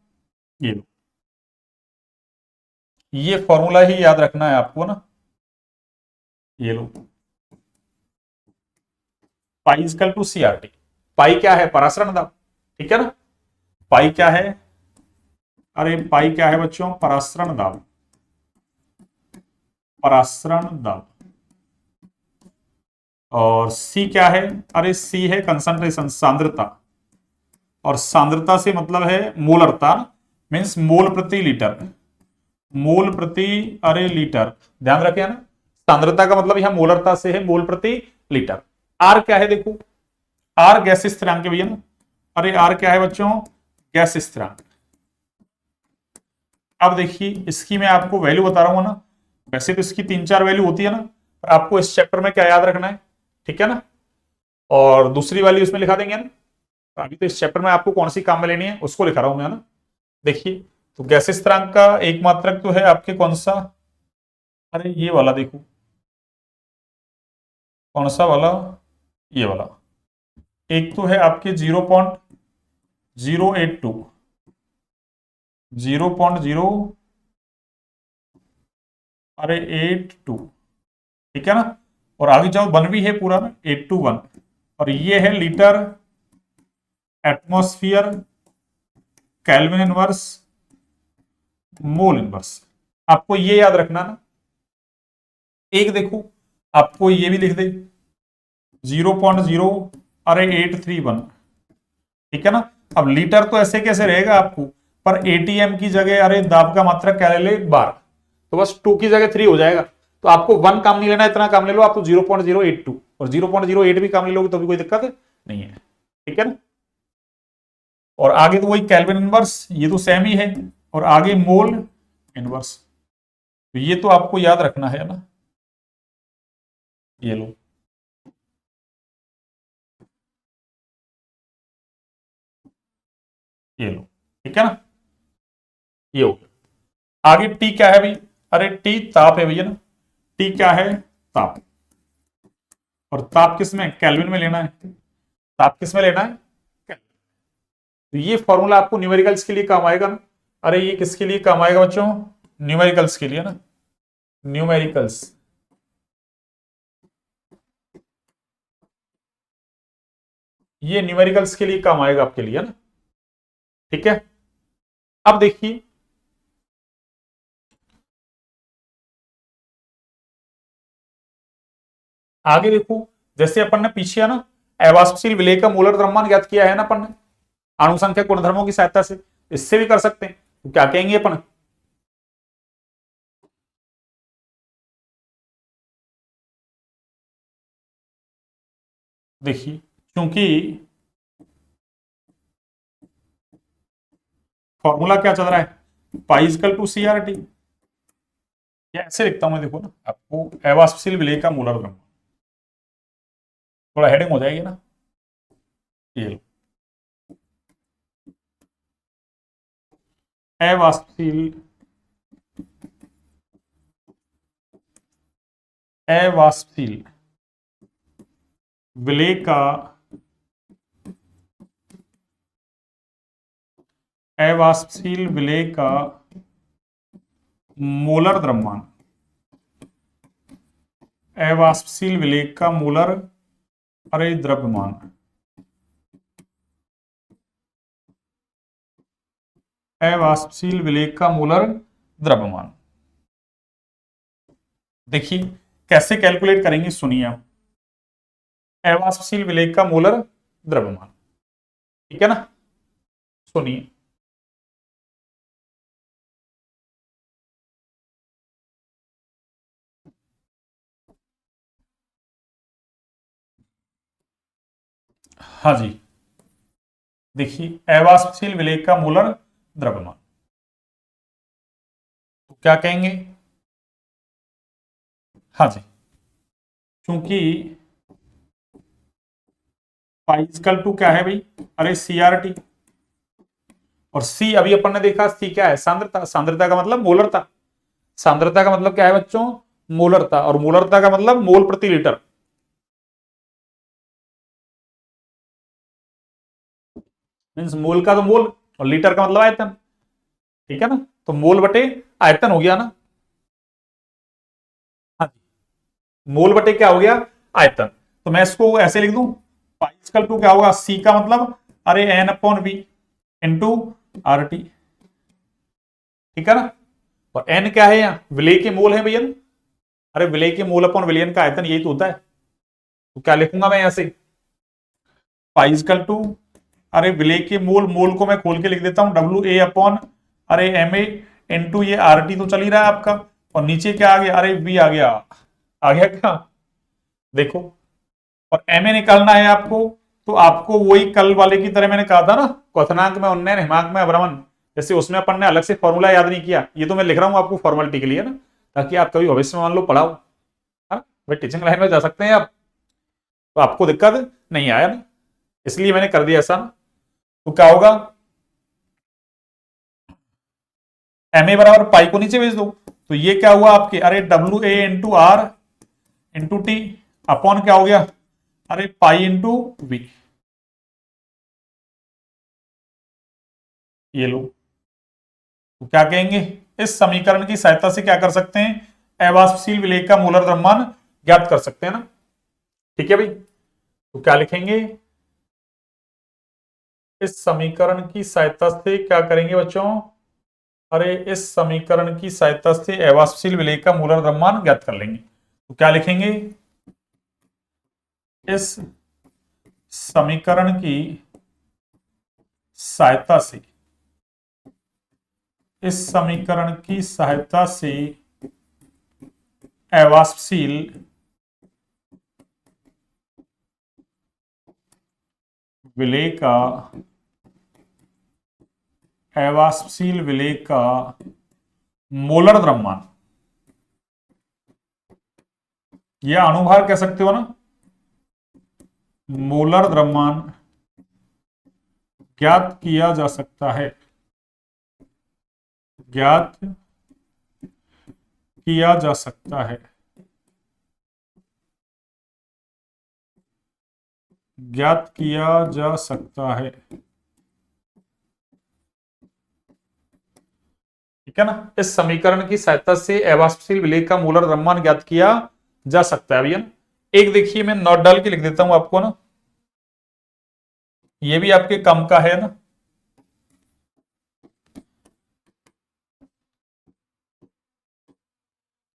ये लो, ये फॉर्मूला ही याद रखना है आपको ना, ये लो, pi equal to C R T. Pi क्या है, परासरण दाब, ठीक है ना, पाई क्या है, अरे पाई क्या है बच्चों, परासरण दाब, परासरण दाब। और सी क्या है, अरे सी है कंसंट्रेशन, सांद्रता, और सांद्रता से मतलब है मोलरता, मीन्स मोल प्रति लीटर, मोल प्रति, अरे लीटर, ध्यान रखे ना, सांद्रता का मतलब यहां मोलरता से है, मोल प्रति लीटर। आर क्या है देखो, आर गैस स्थिरांक है भैया ना, अरे आर क्या है बच्चों, गैस स्थिरांक। अब देखिए इसकी मैं आपको वैल्यू बता रहा हूं ना, वैसे तो इसकी 3-4 वैल्यू होती है ना, पर आपको इस चैप्टर में क्या याद रखना है, ठीक है ना, और दूसरी वैल्यू इसमें लिखा देंगे ना। अभी तो इस चैप्टर में आपको कौन सी काम में लेनी है उसको लिखा रहा हूं मैं ना। देखिए तो गैस स्थिरांक का एक मात्रक तो है आपके कौन सा, अरे ये वाला देखो, कौन सा वाला, ये वाला, एक तो है आपके 0.082, 0.0, अरे 82, ठीक है ना, और आगे जाओ वन भी है पूरा ना, 821, और ये है litre atmosphere kelvin inverse mole inverse. आपको ये याद रखना ना, एक देखो आपको ये भी लिख दे 0.0, अरे 831, ठीक है ना। अब लीटर तो ऐसे कैसे रहेगा आपको, पर एटीएम की जगह अरे दाब का मात्रक क्या ले ले, बार, तो बस 2 की जगह 3 हो जाएगा। तो आपको 1 काम नहीं लेना, इतना काम ले लो आप, तो 0.082 और 0.08 भी काम ले लोगे तो भी कोई दिक्कत नहीं है, ठीक है ना। और आगे तो वही केल्विन इनवर्स, ये तो सेम ही है, और आगे मोल इनवर्स, तो ये तो आपको याद रखना है ना, ये लो, ये लो, ठीक है ना, ये हो गया। आगे टी क्या है भाई, अरे टी ताप है भैया ना, टी क्या है, ताप, और ताप किस में, केल्विन में लेना है, ताप किस में लेना है, तो ये फॉर्मूला आपको न्यूमेरिकल्स के लिए काम आएगा ना। अरे ये किसके लिए काम आएगा बच्चों, न्यूमेरिकल्स के लिए ना, न्यूमेरिकल्स। ये न्यूमेरिकल्स के लिए काम आएगा आपके लिए ना, ठीक है। अब देखिए आगे देखो, जैसे अपन ने पीछे है ना एवास्पशील विलेय का मोलर द्रव्यमान ज्ञात किया है ना अपन ने आनुसंख्यक गुणधर्मों की सहायता से, इससे भी कर सकते हैं। तो क्या कहेंगे अपन, देखिए क्योंकि फॉर्मूला क्या चल रहा है, पाइजकल टू सी आर टी, या ऐसे लिखता हूं मैं, देखो ना आपको एवास्पशील विलेय का मोलर द्रव्यमान, थोड़ा हेडिंग हो जाएगी ना, ये लो एवास्पशील एवास्पशील विलेय का एवास्पशील विलेय का मोलर द्रव्यमान, एवास्पशील विलेय का मोलर अरे द्रव्यमान, अवाष्पशील विलेय का मोलर द्रव्यमान। देखिए कैसे कैलकुलेट करेंगे, सुनिए आप, अवाष्पशील विलेय का मोलर द्रव्यमान, ठीक है ना, सुनिए। हाँ जी, देखिए अवाष्पशील विलेय का मोलर द्रव्यमान, तो क्या कहेंगे, हाँ जी, क्योंकि पाइजकल टू क्या है भाई, अरे सीआरटी, और सी अभी अपन ने देखा सी क्या है, सांद्रता, सांद्रता का मतलब मोलरता, सांद्रता का मतलब क्या है बच्चों, मोलरता, और मोलरता का मतलब मोल प्रति लीटर, मीन्स मोल का तो मोल और लीटर का मतलब आयतन, ठीक है ना, तो मोल बटे आयतन हो गया ना, हाँ जी, मोल बटे क्या हो गया, आयतन। तो मैं इसको ऐसे लिख दूं, पाइस्कल टू क्या होगा, सी का मतलब अरे N upon V into R T, ठीक है ना, और एन क्या है यहाँ, विलेय के मोल है भैया, अरे विलेय के मोल अपॉन विलयन का आयतन यही तो होता है, तो क्या लिखूंगा मैं ऐसे, पाइस्कल टू अरे विलेय के मोल, मोल को मैं खोल के लिख देता हूं डब्ल्यू ए अपॉन अरे एम ए इंटू ये आर टी तो चल ही रहा है आपका, और नीचे क्या आ गया, अरे वी आ गया क्या, देखो, और एम ए निकालना है आपको, तो आपको वही कल वाले की तरह मैंने कहा था ना, क्वथनांक में उन्नयन हिमांक में अवरमन, जैसे उसमें अपन ने अलग से फॉर्मूला याद नहीं किया, ये तो मैं लिख रहा हूं आपको फॉर्मेलिटी के लिए ना, ताकि आप कभी भविष्य में मान लो पढ़ाओ, हाँ भाई टीचिंग लाइन में जा सकते हैं आप, तो आपको दिक्कत नहीं आया ना, इसलिए मैंने कर दिया ऐसा ना, तो क्या होगा, एम ए बराबर पाई को नीचे भेज दो, तो ये क्या हुआ आपके, अरे W A into R into T upon क्या हो गया, अरे पाई इंटू वी, ये लो, तो क्या कहेंगे, इस समीकरण की सहायता से क्या कर सकते हैं, अवाष्पशील विलेय का मोलर द्रव्यमान ज्ञात कर सकते हैं ना, ठीक है भाई, तो क्या लिखेंगे, इस समीकरण की सहायता से क्या करेंगे बच्चों, अरे इस समीकरण की सहायता से अवाष्पशील विलेय का मोलर द्रव्यमान ज्ञात कर लेंगे, तो क्या लिखेंगे, इस समीकरण की सहायता से, इस समीकरण की सहायता से अवाष्पशील विलेय का, अवाष्पशील विलेय का मोलर द्रव्यमान, यह अणुभार कह सकते हो ना, मोलर द्रव्यमान ज्ञात किया जा सकता है, ज्ञात किया जा सकता है, ज्ञात किया जा सकता है, ठीक है ना। इस समीकरण की सहायता से अवाष्पशील विलेय का मोलर द्रव्यमान ज्ञात किया जा सकता है भैया। एक देखिए मैं नोट डाल के लिख देता हूं आपको ना, ये भी आपके काम का है ना।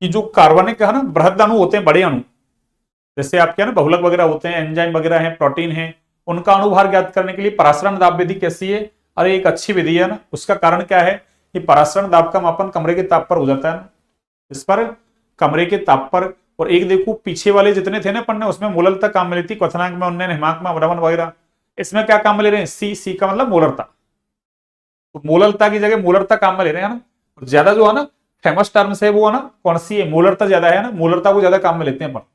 कि जो कार्बनिक है ना बृहद अणु होते हैं, बड़े अणु, जैसे आपके ना बहुलक वगैरह होते हैं, एंजाइम वगैरह हैं, प्रोटीन है, उनका अणुभार ज्ञात करने के लिए परासरण दाब विधि कैसी है? अरे एक अच्छी विधि है ना। उसका कारण क्या है कि परासरण दाब का मापन कमरे के ताप पर हो जाता है ना, इस पर कमरे के ताप पर। और एक देखो पीछे वाले जितने थे ना पढ़ने, उसमें मोलरता काम में लेती, क्वथनांक में, उन्नयन, हिमांक में, अवरमन वगैरह। इसमें क्या काम में ले रहे हैं? सी, सी का मतलब मोलरता। तो मोलरता की जगह मोलरता काम में ले रहे हैं ना। और ज्यादा जो है ना फेमस टर्म्स है वो है ना कौन सी है? मोलरता ज्यादा है ना, मोलरता को ज्यादा काम में लेते हैं अपन,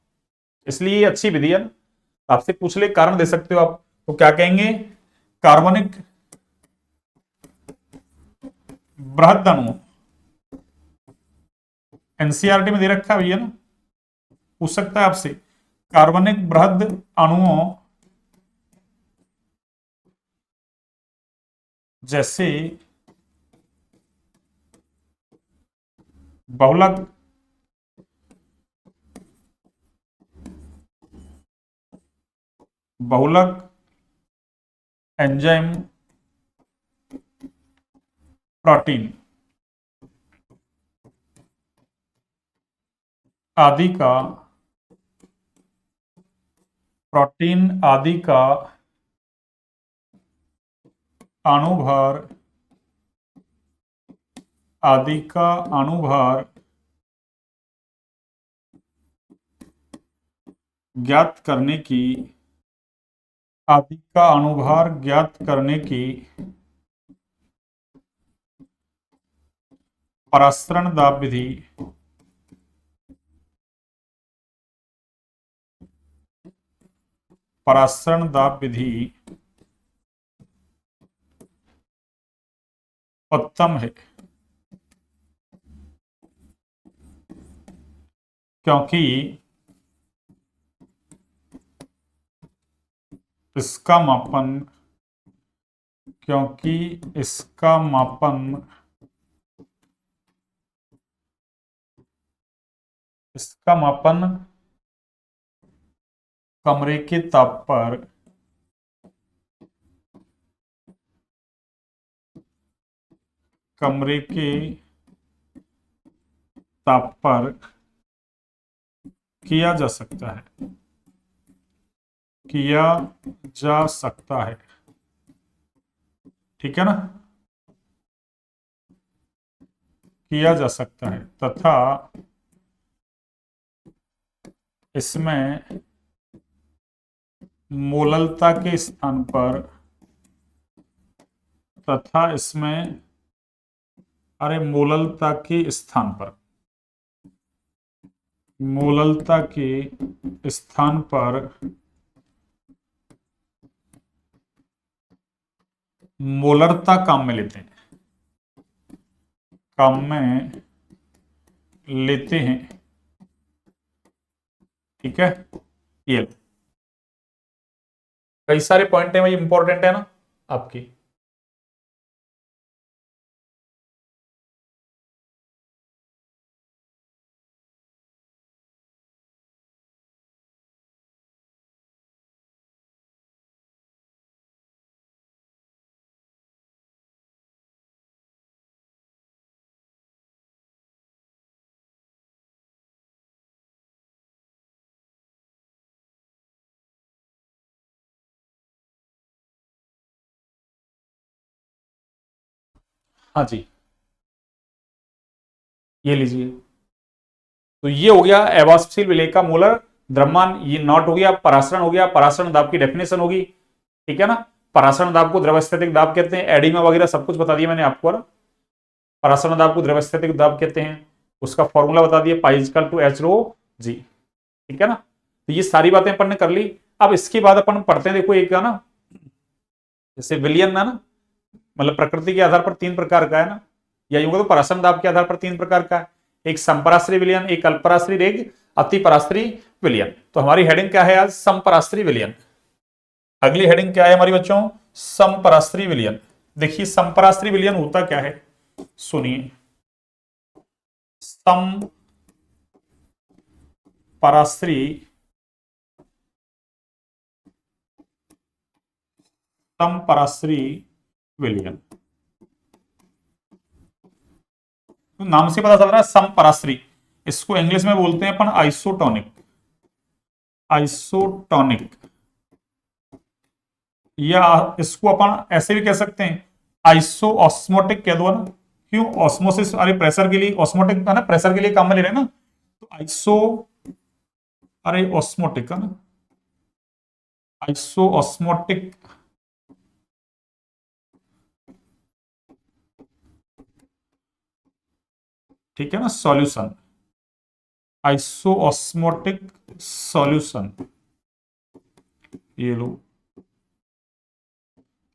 इसलिए ये अच्छी विधि है ना। आपसे पूछ ले कारण दे सकते हो आप, तो क्या कहेंगे? कार्बनिक बृहद अणु, एनसीईआरटी में दे रखा है भैया ना, पूछ सकता है आपसे। कार्बनिक बृहद अणुओं जैसे बहुलक, बहुलक, एंजाइम, प्रोटीन आदि का, प्रोटीन आदि का अणुभार, आदि का अणुभार ज्ञात करने की, आदि का अणुभार ज्ञात करने की परासरण दाब विधि, परासरण दाब विधि उत्तम है, क्योंकि इसका मापन, क्योंकि इसका मापन, इसका मापन कमरे के ताप पर, कमरे के ताप पर किया जा सकता है, किया जा सकता है, ठीक है ना, किया जा सकता है, तथा इसमें मोललता के स्थान पर, तथा इसमें, अरे मोललता के स्थान पर, मोललता के स्थान पर मोलरता काम में लेते हैं, काम में लेते हैं, ठीक है। ये कई सारे पॉइंट है भाई, इंपॉर्टेंट है ना आपकी। हाँ जी, ये लीजिए। तो ये हो गया एवास्पशील विलेय का मोलर द्रव्यमान, ये नॉट हो गया। परासरण हो गया, परासरण दाब की डेफिनेशन होगी, ठीक है ना। परासरण दाब को द्रवस्थैतिक दाब कहते हैं, एडिमा वगैरह सब कुछ बता दिया मैंने आपको ना। परासरण दाब को द्रवस्थैतिक दाब कहते हैं, उसका फॉर्मूला बता दिया, पाई इक्वल टू एच रो जी, ठीक है ना। तो ये सारी बातें अपन ने कर ली। अब इसके बाद अपन पढ़ते हैं, देखो एक है ना, जैसे विलियन है ना, मतलब प्रकृति के आधार पर तीन प्रकार का है ना, या यूं तो परासरण दाब के आधार पर तीन प्रकार का है, एक समपराश्रयी विलयन, एक अल्पराश्रयी, एक अतिपराश्रयी विलयन। तो हमारी हेडिंग क्या है आज? समपराश्रयी विलयन। अगली हेडिंग क्या है हमारी बच्चों? समपराश्रयी विलयन। देखिए समपराश्रयी विलयन होता क्या है, सुनिए। समपराश्री विलयन। तो नाम से पता चल रहा है समपराश्री, इसको इंग्लिश में बोलते हैं अपन आइसोटोनिक। आइसोटोनिक, या इसको अपन ऐसे भी कह सकते हैं आइसो ऑस्मोटिक कह दो ना। क्यों ऑस्मोसिस, अरे प्रेशर के लिए ऑस्मोटिक है ना, प्रेशर के लिए काम में ले रहे हैं ना, तो आइसो, अरे ऑस्मोटिक है ना, आइसो ऑस्मोटिक ठीक है ना सॉल्यूशन, आइसो ऑस्मोटिक सॉल्यूशन, ये लो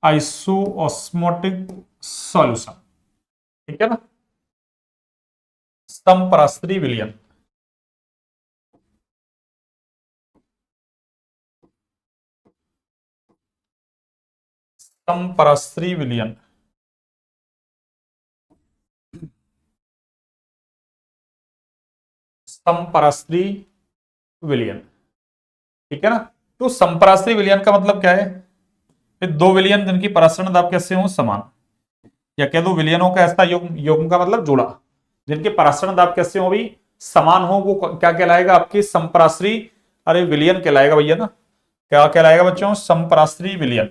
आइसो ऑस्मोटिक सॉल्यूशन, ठीक है ना, समपराश्री विलयन। समपराश्री विलयन, समपराश्री विलयन, ठीक है ना। तो समपराश्री विलयन का मतलब क्या है, दो विलयन जिनकी परासरण दाब कैसे हो समान, या कह दो विलयनों का ऐसा युग्म, युग्म का मतलब जोड़ा, जिनके परासरण दाब कैसे हो भी समान हो, वो क्या कहलाएगा आपकी समपराश्री, अरे विलयन कहलाएगा भैया ना। क्या कहलाएगा बच्चों, समपराश्री विलयन।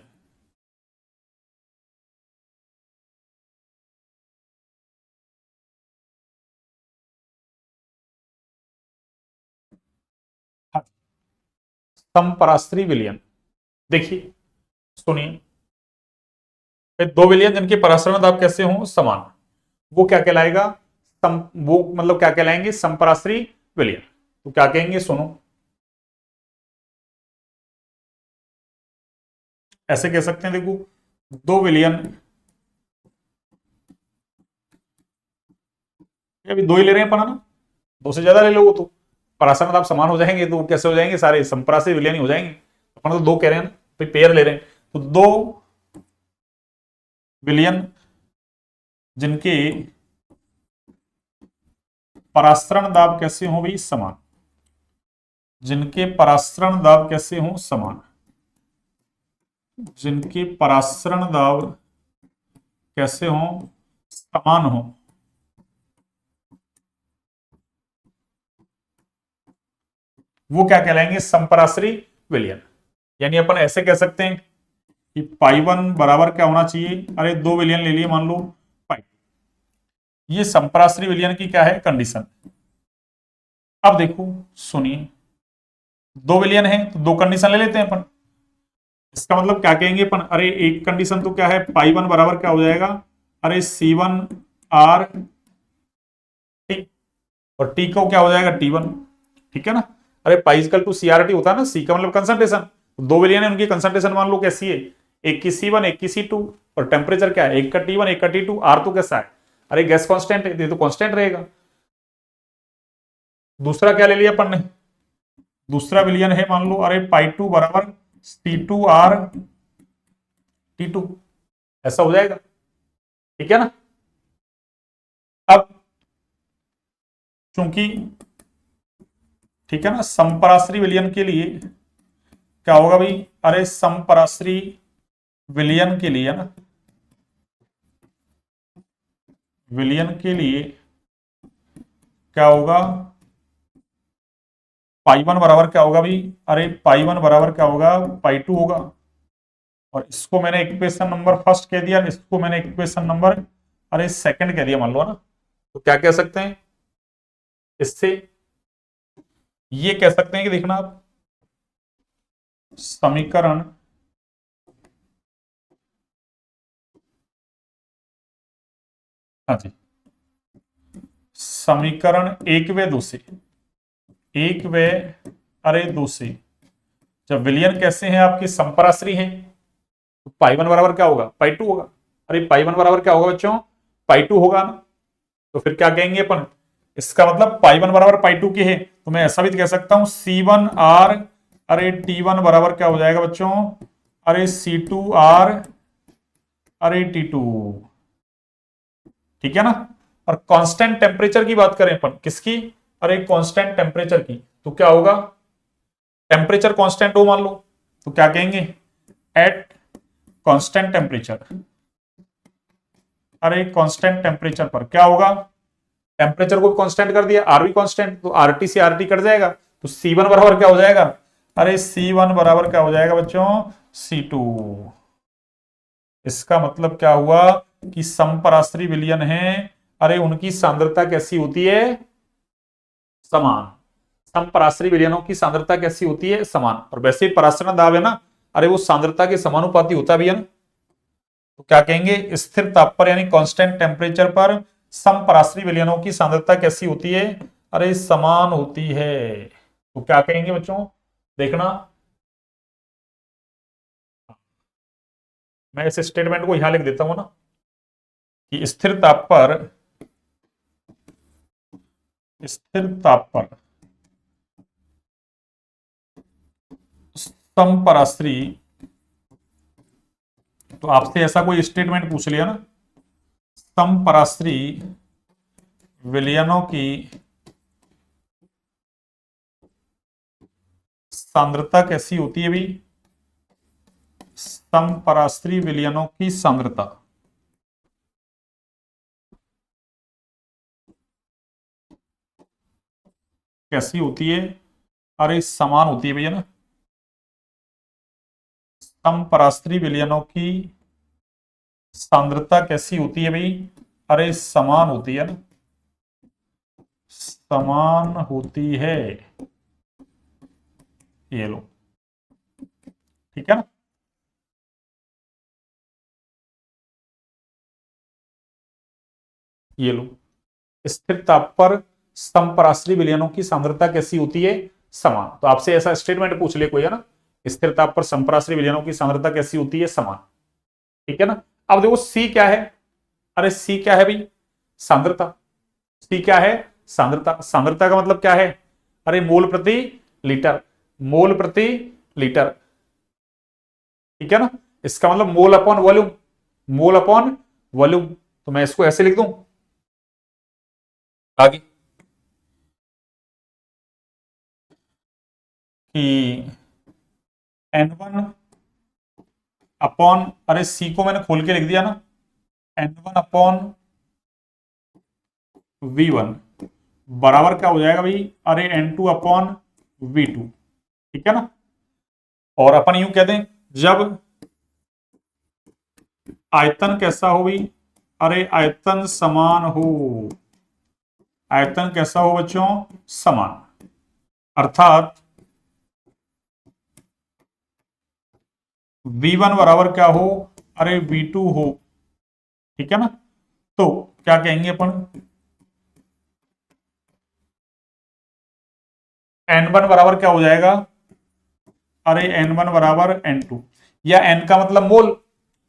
समपराश्री विलयन, देखिए सुनिए, दो विलयन जिनके परासरण दाब कैसे हो समान, वो क्या कहलाएगा, वो मतलब क्या कहलाएंगे समपराश्री विलयन। तो क्या कहेंगे सुनो, ऐसे कह सकते हैं, देखो दो विलयन, अभी दो ही ले रहे हैं अपन ना, दो से ज्यादा ले लो तो परासरण दाब समान हो जाएंगे, तो कैसे हो जाएंगे सारे समपराश्री विलयन ही हो जाएंगे। अपन तो दो कह रहे हैं ना, फिर पेयर ले रहे हैं, तो दो विलयन जिनके परासरण दाब कैसे हो भी समान, जिनके परासरण दाब कैसे हो समान, जिनके परासरण दाब कैसे हो समान हो, वो क्या कहलाएंगे समपराश्री विलयन। यानी अपन ऐसे कह सकते हैं कि पाई वन बराबर क्या होना चाहिए, अरे दो विलयन ले लिए मान लो पाई, ये समपराश्री विलयन की क्या है कंडीशन। अब देखो सुनिए, दो विलयन है तो दो कंडीशन ले लेते हैं अपन, इसका मतलब क्या कहेंगे अपन, अरे एक कंडीशन तो क्या है, पाई वन बराबर क्या हो जाएगा, अरे सी वन आर टी, और टी को क्या हो जाएगा टी वन, ठीक है ना। अरे pi equal to C R T होता है ना, सी का मतलब कंसंट्रेशन, दो विलयन है उनकी कंसंट्रेशन मान लो कैसी है, एक की सी वन एक की सी टू, और टेम्परेचर क्या है, एक का टी वन एक का टी टू, आर तो कैसा है, अरे गैस कांस्टेंट है, ये तो कांस्टेंट रहेगा। दूसरा क्या ले लिया अपन ने, दूसरा विलयन है मान लो, अरे पाई टू बराबर सी टू आर टी टू, ऐसा हो जाएगा, ठीक है ना। अब चूंकि ठीक है ना, समपराश्री विलयन के लिए क्या होगा भाई, अरे समपराश्री विलयन के लिए ना, विलयन के लिए क्या होगा, पाई वन बराबर क्या होगा भाई, अरे पाई वन बराबर क्या होगा, पाई टू होगा, और इसको मैंने इक्वेशन नंबर फर्स्ट कह दिया, इसको मैंने इक्वेशन नंबर अरे सेकंड कह दिया मान लो ना। तो क्या कह सकते हैं इससे, ये कह सकते हैं कि देखना आप, समीकरण हाँ जी, समीकरण एक व दो से, एक व अरे दो से, जब विलयन कैसे हैं आपके समपराश्री हैं, तो पाई वन बराबर क्या होगा, पाई टू होगा, अरे पाई वन बराबर क्या होगा बच्चों, पाई टू होगा ना। तो फिर क्या कहेंगे अपन, इसका मतलब पाई वन बराबर पाई टू की है, तो मैं ऐसा भी कह सकता हूं सी वन आर अरे टी वन बराबर क्या हो जाएगा बच्चों, अरे सी टू आर अरे टी टू, ठीक है ना। और कांस्टेंट टेम्परेचर की बात करें अपन, किसकी, अरे कांस्टेंट टेम्परेचर की, तो क्या होगा, टेम्परेचर कांस्टेंट हो मान लो, तो क्या कहेंगे, एट कांस्टेंट टेम्परेचर, अरे कांस्टेंट टेम्परेचर पर क्या होगा, टेम्परेचर को कांस्टेंट कर दिया, आर भी कांस्टेंट, तो आरटी से आरटी कट जाएगा, तो C1 बराबर क्या हो जाएगा, अरे C1 बराबर क्या हो जाएगा बच्चों, C2। इसका मतलब क्या हुआ कि समपराश्री विलयन है, अरे उनकी सांद्रता कैसी होती है, समान। समपराश्री विलयनों की सांद्रता कैसी होती है, समान। और वैसे ही पराश्रण दाब है ना, अरे वो सांद्रता के समानुपाती होता भी है ना, तो क्या कहेंगे, स्थिर ताप पर यानी कांस्टेंट टेम्परेचर पर समपराश्री विलयनों की सांद्रता कैसी होती है, अरे समान होती है। तो क्या कहेंगे बच्चों, देखना, मैं इस स्टेटमेंट को यहां लिख देता हूं ना, कि स्थिर ताप पर समपराश्री, तो आपसे ऐसा कोई स्टेटमेंट पूछ लिया ना, समपराश्री विलयनों की सांद्रता कैसी होती है भी, समपराश्री विलयनों की सांद्रता कैसी होती है, अरे समान होती है भैया ना, समपराश्री विलयनों की सांद्रता कैसी होती है भाई, अरे समान होती है ना, समान होती है, ये लो, ठीक है ना। ये लो, स्थिर ताप पर समपराश्री विलयनों की सांद्रता कैसी होती है, समान। तो आपसे ऐसा स्टेटमेंट पूछ ले कोई है ना, स्थिर ताप पर समपराश्री विलयनों की सांद्रता कैसी होती है, समान, ठीक है ना। अब देखो सी क्या है, अरे सी क्या है भाई, सांद्रता। सी क्या है, सांद्रता। सांद्रता का मतलब क्या है, अरे मोल प्रति लीटर, मोल प्रति लीटर, ठीक है ना। इसका मतलब mole upon volume, mole upon volume. तो मैं इसको ऐसे लिख दूं आगे, कि N1 अपॉन, अरे सी को मैंने खोल के लिख दिया ना, N1 अपॉन V1 बराबर क्या हो जाएगा भाई, अरे N2 अपॉन V2, ठीक है ना। और अपन यूं कहते हैं, जब आयतन कैसा हो भाई, अरे आयतन समान हो, आयतन कैसा हो बच्चों, समान, अर्थात V1 बराबर क्या हो, अरे V2 हो, ठीक है ना। तो क्या कहेंगे अपन, N1 बराबर क्या हो जाएगा, अरे N1 बराबर N2, या N का मतलब मोल,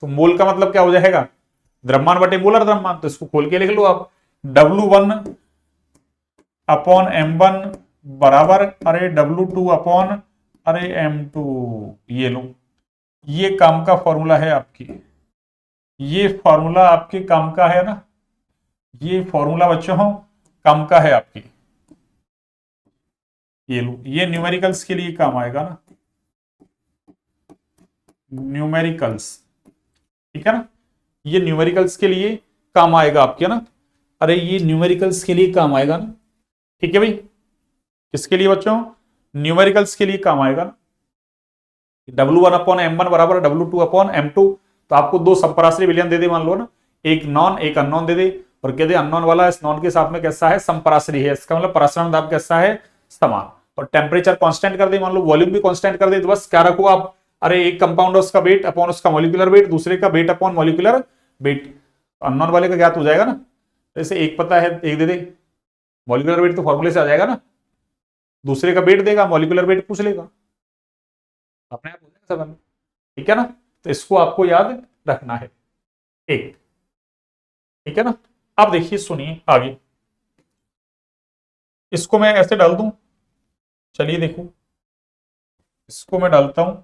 तो मोल का मतलब क्या हो जाएगा, द्रव्यमान बटे मोलर द्रव्यमान। तो इसको खोल के लिख लो आप, W1 अपॉन M1 बराबर, अरे W2 अपॉन, अरे M2। ये लो, ये काम का फॉर्मूला है आपकी, ये फॉर्मूला आपके काम का है ना, ये फॉर्मूला बच्चों काम का है आपकी, ये लो, ये न्यूमेरिकल्स के लिए काम आएगा ना, न्यूमेरिकल्स, ठीक है ना, ये न्यूमेरिकल्स के लिए काम आएगा आपके ना, अरे ये न्यूमेरिकल्स के लिए काम आएगा ना, ठीक है भाई। किसके लिए बच्चों, न्यूमेरिकल्स के लिए काम आएगा ना। W1 अपॉन M1 बराबर W2 अपॉन M2, तो आपको दो समपराश्री विलयन दे दे मान लो ना, एक नॉन एक अननोन दे दे, और कह दे अननोन वाला इस नॉन के साथ में कैसा है, समपराश्री है, इसका मतलब पराश्रण दाब कैसा है, समान। और टेम्परेचर कांस्टेंट कर दे मान लो, वॉल्यूम भी कांस्टेंट कर दे, तो बस क्या रखो आप, अरे एक कंपाउंड है उसका वेट अपॉन उसका मॉलिक्यूलर वेट, दूसरे का weight upon molecular weight, unknown वाले का ज्ञात हो जाएगा ना। जैसे एक पता है एक दे दे, मॉलिक्यूलर वेट तो फॉर्मूले से आ जाएगा ना, दूसरे का वेट देगा, मॉलिक्यूलर वेट पूछ लेगा, अपने आप हो जाएगा सवाल, ठीक है ना। तो इसको आपको याद रखना है, एक, ठीक है ना। अब देखिए सुनिए आगे, इसको मैं ऐसे डाल दूं, चलिए देखो, इसको मैं डालता हूं,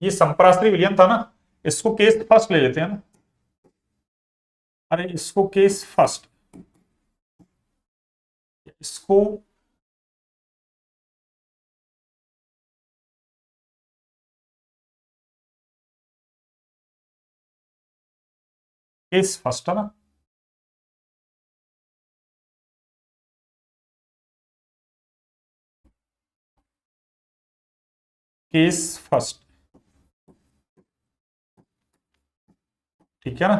ये संपराश्री विलयन था ना, इसको केस फर्स्ट ले लेते हैं ना, अरे इसको केस फर्स्ट, इसको केस फर्स्ट है ना, केस फर्स्ट, ठीक है ना,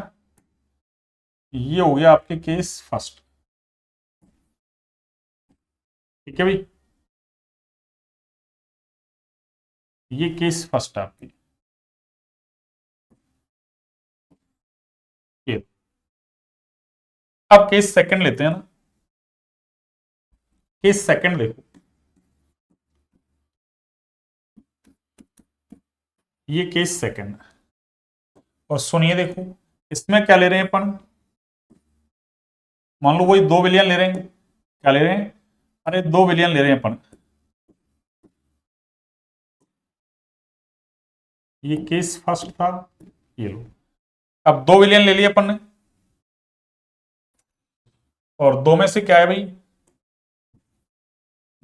ये हो गया आपके केस फर्स्ट। ठीक है भाई, ये केस फर्स्ट है आपकी। ये अब केस सेकंड लेते हैं ना, केस सेकंड देखो, ये केस सेकंड है। और सुनिए देखो, इसमें क्या ले रहे हैं अपन, मान लो वही 2 बिलियन ले रहे हैं, क्या ले रहे हैं, अरे 2 बिलियन ले रहे हैं अपन। ये केस फर्स्ट था, ये लो, अब 2 बिलियन ले लिए अपन ने, और दो में से क्या है भाई,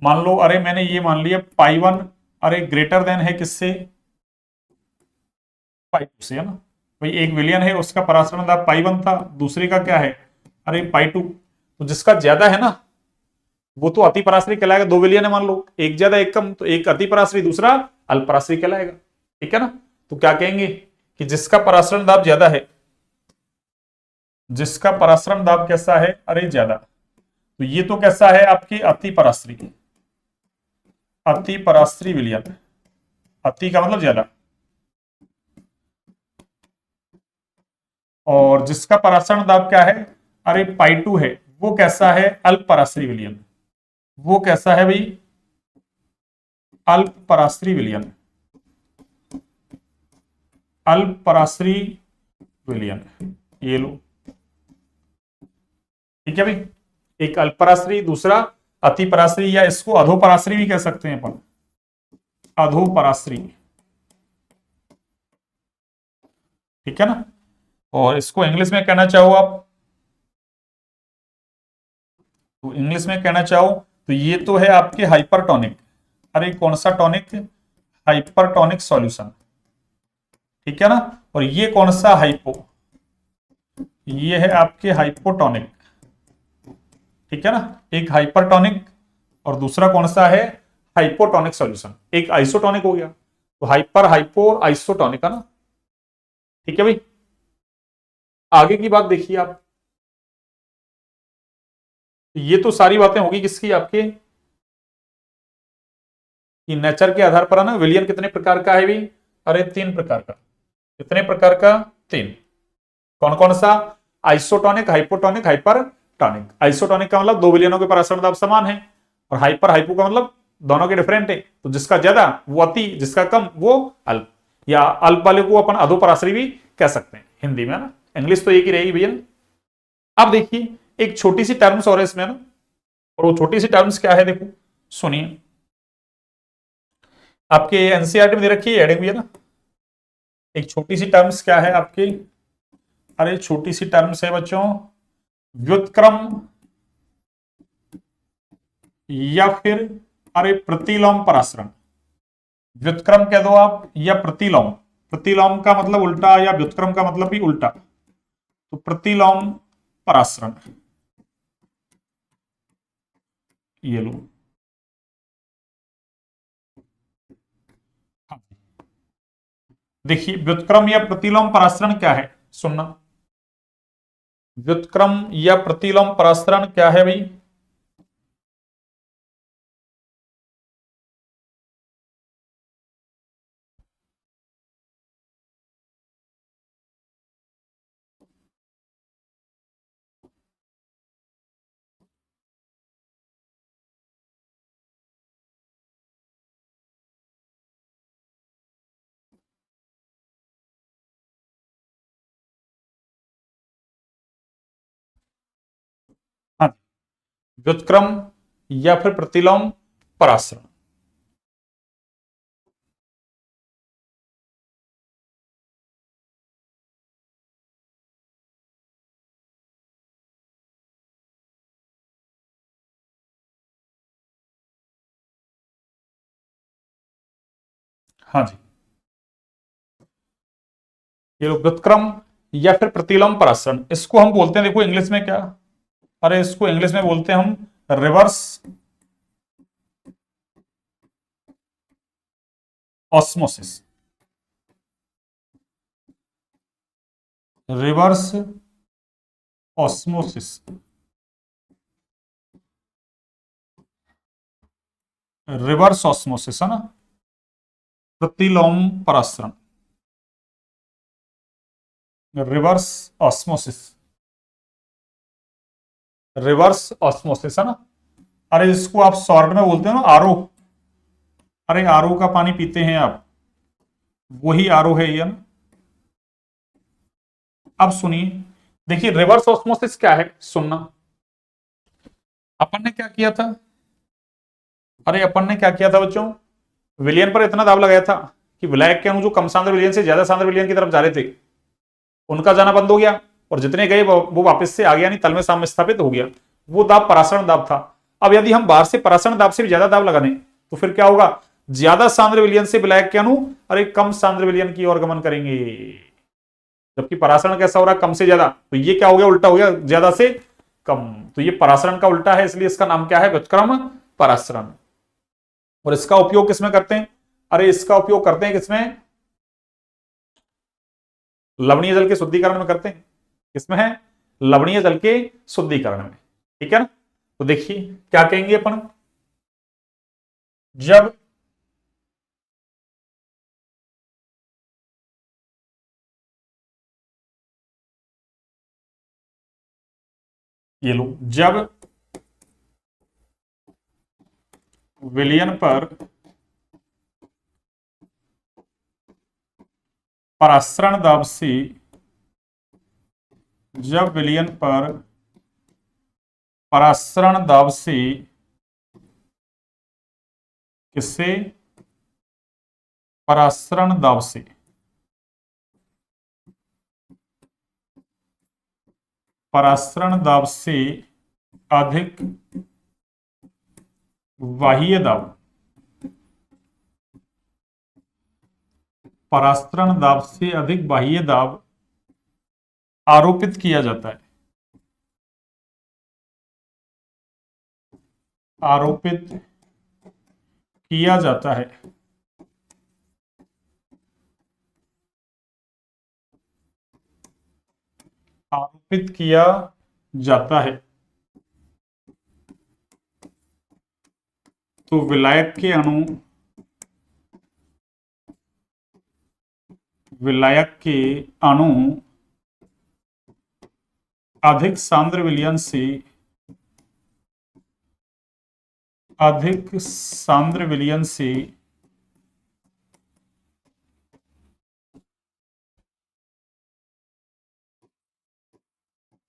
मान लो, अरे मैंने ये मान लिया पाई 1, अरे ग्रेटर देन है किससे, पाई 2 से, है ना भाई। 1 बिलियन है, उसका परासरण दाब पाई 1 था, दूसरे का क्या है, अरे पाई 2। तो जिसका ज्यादा है ना, वो तो अति पराश्री कहलाएगा। 2 बिलियन है मान लो, एक ज्यादा एक कम, तो एक अति पराश्री, दूसरा अल्प पराश्री कहलाएगा। ठीक है ना, तो क्या कहेंगे कि जिसका परासरण दाब ज्यादा है, जिसका परासरण दाब कैसा है, अरे ज्यादा, तो ये तो कैसा है आपकी अति पराश्री, अति पराश्री विलयन, अति का मतलब ज्यादा, और जिसका परासरण दाब क्या है, अरे पाई 2 है, वो कैसा है, अल्प पराश्री विलयन, वो कैसा है भाई, अल्प पराश्री विलयन, अल्प पराश्री विलयन, ये लो। ठीक है भाई, एक अल्पराश्री, दूसरा अति पराश्री, या इसको अधोपराश्री भी कह सकते हैं अपन, अधोपराश्री। ठीक है ना, और इसको इंग्लिश में कहना चाहो आप, तो इंग्लिश में कहना चाहो तो ये तो है आपके हाइपरटोनिक, अरे कौन सा टॉनिक, हाइपरटोनिक सॉल्यूशन। ठीक है ना, और ये कौन सा हाइपो, ये है आपके हाइपोटोनिक। ठीक है ना, एक हाइपरटोनिक और दूसरा कौन सा है, हाइपोटोनिक सॉल्यूशन। एक आइसोटोनिक हो गया, तो हाइपर हाइपो और आइसोटोनिक है ना। ठीक है भाई, आगे की बात देखिए आप, ये तो सारी बातें होगी किसकी, आपके कि नेचर के आधार पर है ना, विलियन कितने प्रकार का है भी, अरे 3 प्रकार का। कितने प्रकार का, 3। कौन कौन सा, आइसोटोनिक, हाइपोटोनिक, हाइपरटोनिक। आइसोटोनिक का मतलब 2 विलियनों के परासरण दाब समान है, और हाइपर हाइपो का मतलब दोनों के डिफरेंट है, तो जिसका ज्यादा वो अति, जिसका कम वो अल्प, या अल्प वाले को अपन अधोपराश्री भी कह सकते हैं हिंदी में, है ना। इंग्लिश तो एक ही रहेगी भैया। अब देखिए, एक छोटी सी टर्म्स और है इसमें ना, और वो छोटी सी टर्म्स क्या है देखो, सुनिए, आपके एनसीईआरटी में दे रखी है हेडिंग भी, है ना। एक छोटी सी टर्म्स क्या है आपकी, अरे छोटी सी टर्म्स है बच्चों, व्युत्क्रम, या फिर अरे प्रतिलोम परासरण। व्युत्क्रम कह दो आप, या प्रतिलोम। प्रतिलोम का मतलब उल्टा, या व्युत्क्रम का मतलब भी उल्टा, तो प्रतिलोम परासरण, ये लो। हाँ, देखिए व्युत्क्रम या प्रतिलोम परासरण क्या है, सुनना, व्युत्क्रम या प्रतिलोम परासरण क्या है भाई, हाँ, व्युत्क्रम या फिर प्रतिलोम परासरण। हाँ जी, ये लो व्युत्क्रम या फिर प्रतिलोम परासरण, इसको हम बोलते हैं, देखो इंग्लिश में क्या, अरे इसको इंग्लिश में बोलते हैं हम reverse osmosis, reverse osmosis, reverse osmosis है ना, प्रतिलोम परासरण, रिवर्स ऑस्मोसिस, रिवर्स ऑस्मोसिस है ना। अरे इसको आप शॉर्ट में बोलते हो ना आरओ, अरे आरओ का पानी पीते हैं आप, वही आरओ है ये ना। अब सुनिए, देखिए रिवर्स ऑस्मोसिस क्या है, सुनना। अपन ने क्या किया था, अरे अपन ने क्या किया था बच्चों, विलियन पर इतना दाब लगाया था कि विलायक के अणु जो कम सांद्र विलियन से ज्यादा सांद्र विलियन की तरफ जा रहे थे, उनका जाना बंद हो गया, और जितने गए वो वापस से आ गया, नहीं तल में साम्य स्थापित हो गया। वो दाब परासरण दाब था। अब यदि हम बाहर से परासरण दाब से भी ज्यादा दाब लगा दें तो फिर क्या होगा, ज्यादा सांद्र विलियन से विलायक के अणु अरे कम सांद्र विलियन की ओर गमन करेंगे, जबकि परासरण कैसा हो रहा है, कम से ज्यादा, तो ये क्या हो गया, उल्टा हो गया, ज्यादा से कम। तो ये परासरण का उल्टा है, इसलिए इसका नाम क्या है, व्युत्क्रम परासरण। और इसका उपयोग किसमें करते हैं, अरे इसका उपयोग करते हैं किसमें, लवणीय जल के शुद्धिकरण में करते हैं। किसमें है, लवणीय जल के शुद्धिकरण में, ठीक है ना। तो देखिए क्या कहेंगे अपन, जब ये लो, जब विलयन पर परासरण दाब से, जब विलयन पर परासरण दाब से किससे, परासरण दाब से परासरण दाब से अधिक बाह्य दाब, परासरण दाब से अधिक बाह्य दाब आरोपित किया जाता है, आरोपित किया जाता है, आरोपित किया जाता है, तो विलायक के अणु, विलायक के अणु अधिक सांद्र विलयन से, अधिक सांद्र विलयन से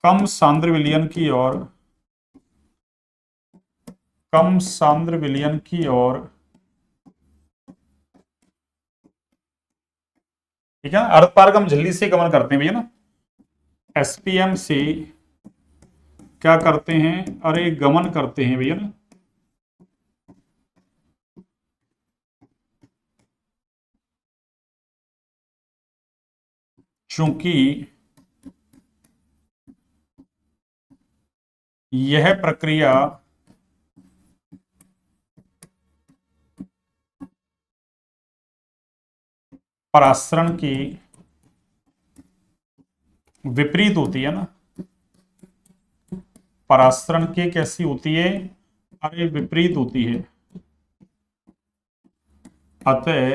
कम सांद्र विलयन की ओर, कम सांद्र विलयन की ओर, ठीक है ना, अर्धपारगम झिल्ली से गमन करते हैं भैया ना, एसपीएम से क्या करते हैं, अरे गमन करते हैं भैया ना। चूंकि यह प्रक्रिया परासरण की विपरीत होती है ना, परासरण के कैसी होती है, अरे विपरीत होती है, अतः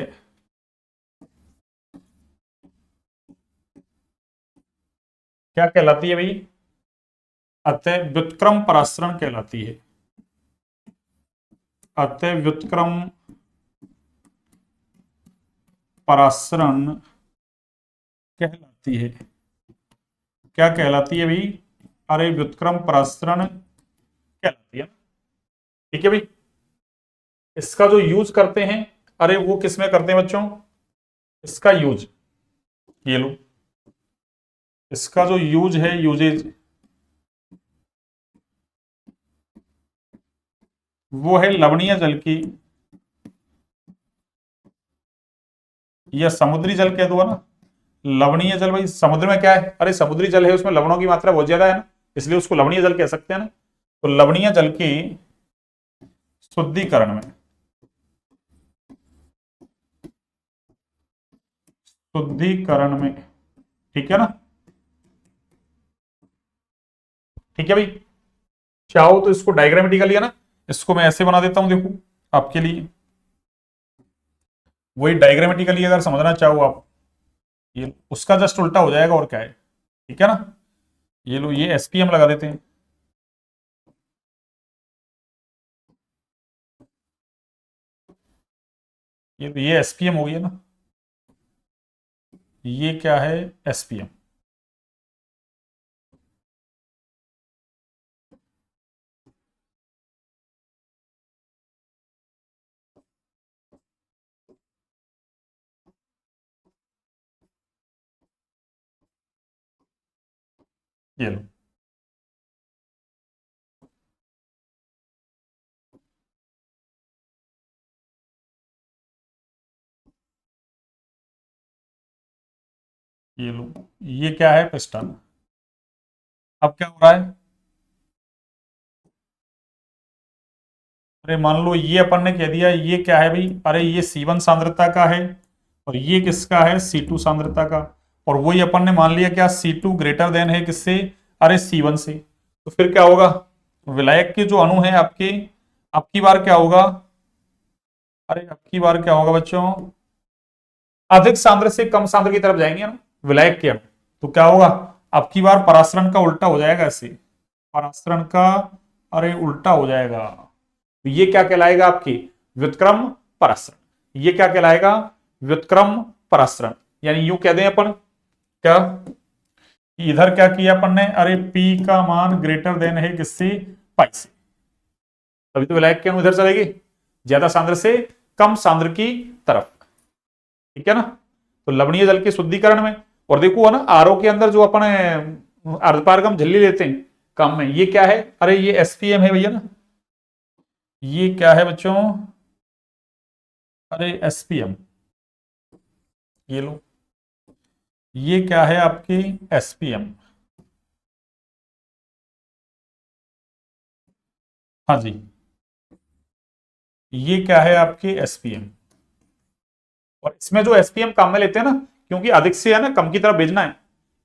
क्या कहलाती है भाई, अतः व्युत्क्रम परासरण कहलाती है, अतः व्युत्क्रम परासरण कहलाती है, क्या कहलाती है भाई, अरे व्युत्क्रम परासरण कहलाती है, ठीक है भाई। इसका जो यूज करते हैं, अरे वो किसमें करते हैं बच्चों, इसका यूज, ये लो, इसका जो यूज है, यूजेज, वो है लवणीय जल की या समुद्री जल कह दो, है ना। लवणीय जल, भाई समुद्र में क्या है, अरे समुद्री जल है, उसमें लवणों की मात्रा बहुत ज्यादा है ना, इसलिए उसको लवणीय जल कह सकते हैं ना। तो लवणीय जल की शुद्धिकरण में, शुद्धिकरण में, ठीक है ना। ठीक है भाई, चाहो तो इसको डायग्रामेटिकली, है ना, इसको मैं ऐसे बना देता हूं, देखो आपके लिए। वही डायग्रामेटिकली अगर समझना चाहो आप, ये उसका जस्ट उल्टा हो जाएगा, और क्या है, ठीक है ना। ये लो, ये एसपीएम लगा देते हैं। ये एसपीएम हो गया ना, ये क्या है, एसपीएम। ये लो, ये लो, ये क्या है, पिस्टन। अब क्या हो रहा है, अरे मान लो ये अपन ने कह दिया, ये क्या है भाई, अरे ये C1 सांद्रता का है, और ये किसका है, C2 सांद्रता का। और वही अपन ने मान लिया क्या, C2 ग्रेटर देन है किससे, अरे C1 से। तो फिर क्या होगा, विलायक के जो अणु है आपके, अब की बार क्या होगा, अरे अब की बार क्या होगा बच्चों, अधिक सांद्र से कम सांद्र की तरफ जाएंगे ना, विलायक के अणु। तो क्या होगा, अब की बार परासरण का उल्टा हो जाएगा ऐसे, परासरण का, अरे उल्टा हो जाएगा। तो ये क्या कहलाएगा आपकी, व्युत्क्रम परासरण। ये क्या कहलाएगा, व्युत्क्रम परासरण। यानी यूं कह दें अपन क्या, कि इधर क्या किया अपन ने, अरे P का मान ग्रेटर देन है किससे, पाई से। तभी तो विलायक के अणु इधर चलेगी, ज्यादा सांद्र से कम सांद्र की तरफ, ठीक है ना। तो लवणीय जल के शुद्धिकरण में, और देखो है ना, आरओ के अंदर जो अपन अर्धपारगम झिल्ली लेते हैं काम में, ये क्या है, अरे ये एसपीएम है भैया ना, ये क्या है बच्चों, अरे एसपीएम। ये लो, ये क्या है आपकी, एसपीएम। हाँ जी, ये क्या है आपकी एसपीएम। और इसमें जो एसपीएम काम में लेते हैं ना, क्योंकि अधिक से है ना कम की तरफ भेजना है,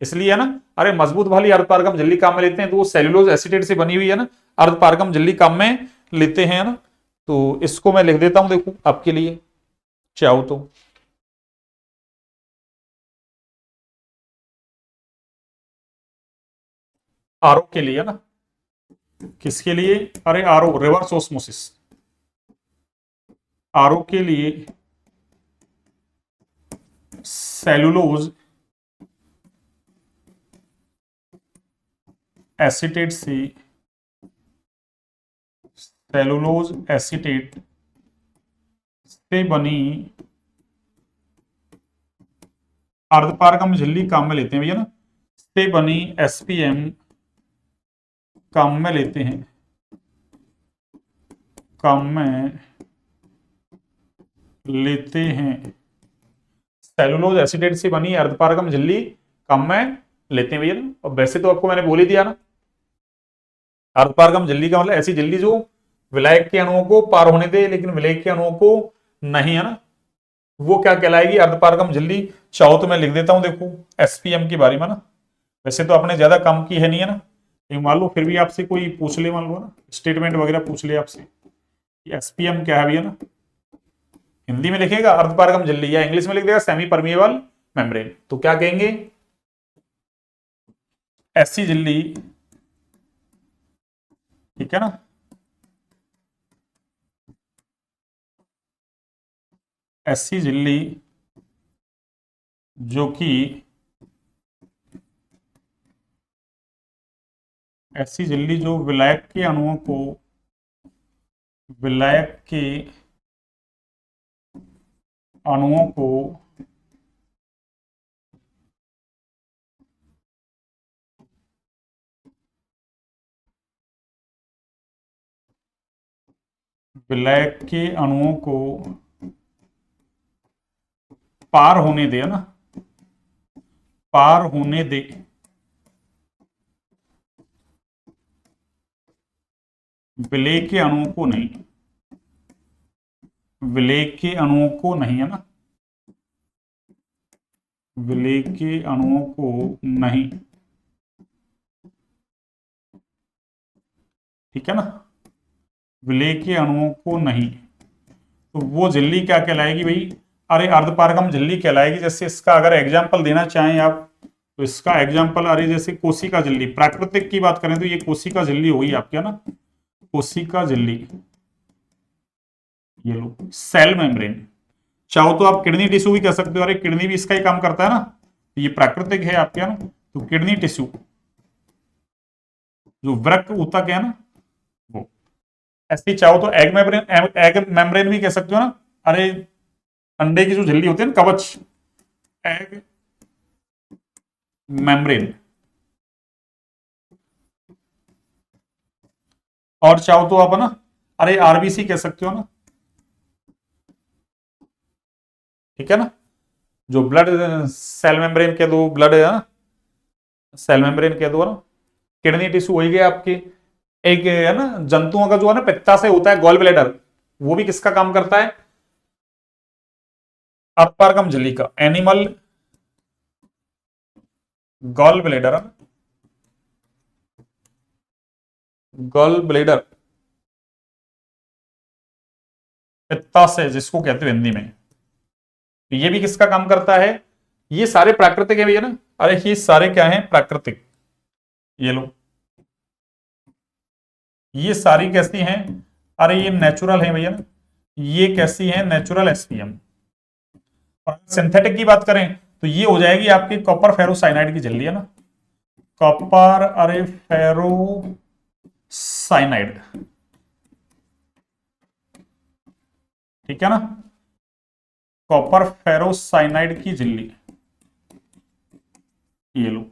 इसलिए है ना, अरे मजबूत वाली अर्धपारगम झिल्ली काम में लेते हैं, तो वो सेल्यूलोज एसीटेट से बनी हुई है ना, अर्धपारगम झिल्ली काम में लेते हैं ना। तो इसको मैं लिख देता हूं, देखो आपके लिए, चाहो तो। आरओ के लिए, है ना, किसके लिए, अरे आरओ रिवर्स ऑस्मोसिस, आरओ के लिए सेलुलोज एसीटेट से, सेलुलोज एसीटेट से बनी अर्धपारगम झिल्ली काम में लेते हैं भैया ना, से बनी एसपीएम काम में लेते हैं, काम में लेते हैं, सेलुलोज एसीटेट से बनी अर्धपारगम झिल्ली काम में लेते हैं भैया ना। और वैसे तो आपको मैंने बोल ही दिया ना, अर्धपारगम झिल्ली का मतलब ऐसी झिल्ली जो विलायक के अणुओं को पार होने दे, लेकिन विलायक के अणुओं को नहीं, है ना, वो क्या कहलाएगी, अर्धपारगम झिल्ली। चाहो तो मैं लिख देता हूं, देखो एसपीएम के बारे में ना, वैसे तो आपने ज्यादा काम की है नहीं, है ना, लेकिन मान लो फिर भी आपसे कोई पूछ ले, मान लो ना, स्टेटमेंट वगैरह पूछ ले आपसे, एसपीएम क्या है भैया ना, हिंदी में लिखेगा अर्धपारगम झिल्ली, या इंग्लिश में लिख देगा सेमी परमिएबल मेम्ब्रेन, तो क्या कहेंगे, ऐसी झिल्ली, ठीक है ना, ऐसी झिल्ली जो कि, ऐसी झिल्ली जो विलायक के अणुओं को, विलायक के अणुओं को विलायक के अणुओं को पार होने दे, है ना, पार होने दे, विलेय के अणुओं को नहीं, विलेय के अणुओं को नहीं, है ना, विलेय के अणुओं को नहीं, ठीक है ना, विलेय के अणुओं को नहीं, तो वो झिल्ली क्या कहलाएगी भाई, अरे अर्धपारगम झिल्ली कहलाएगी। जैसे इसका अगर एग्जाम्पल देना चाहें आप, तो इसका एग्जाम्पल, अरे जैसे कोशिका झिल्ली, प्राकृतिक की बात करें तो ये कोशिका झिल्ली होगी आपकी, है ना, कोशिका झिल्ली, ये लो सेल मेम्ब्रेन। चाहो तो आप किडनी टिश्यू भी कह सकते हो, अरे किडनी भी इसका ही काम करता है ना, ये प्राकृतिक है आपके, है ना, तो किडनी टिश्यू, जो वृक्क ऊतक है ना वो। ऐसे चाहो तो एग मेम्ब्रेन, एग मेम्ब्रेन भी कह सकते हो ना, अरे अंडे की जो झिल्ली होती है ना, कवच, एग मेम्ब्रेन। और चाहो तो आप, है ना, अरे आरबीसी कह सकते हो ना, ठीक है ना, जो ब्लड सेल मेम्ब्रेन कह दो, ब्लड है ना, सेल मेम्ब्रेन कह दो ना, किडनी टिश्यू हो गया आपके। एक है ना जंतुओं का जो है ना पित्ता से होता है गॉल ब्लैडर, वो भी किसका काम करता है, अर्धपारगम झिल्ली का, animal gall bladder, gall bladder, पित्ता से जिसको कहते हैं हिंदी में, तो ये भी किसका काम करता है, ये सारे प्राकृतिक है भैया ना, अरे ये सारे क्या है, प्राकृतिक, ये लो, ये सारी कैसी हैं, अरे ये नेचुरल है भैया ना, ये कैसी है, नेचुरल एसपीएम। और सिंथेटिक की बात करें तो ये हो जाएगी आपकी कॉपर फेरोसाइनाइड की झिल्ली, है ना, कॉपर अरे फेरोसाइनाइड, ठीक है ना, कॉपर फेरोसाइनाइड की झिल्ली, ये लो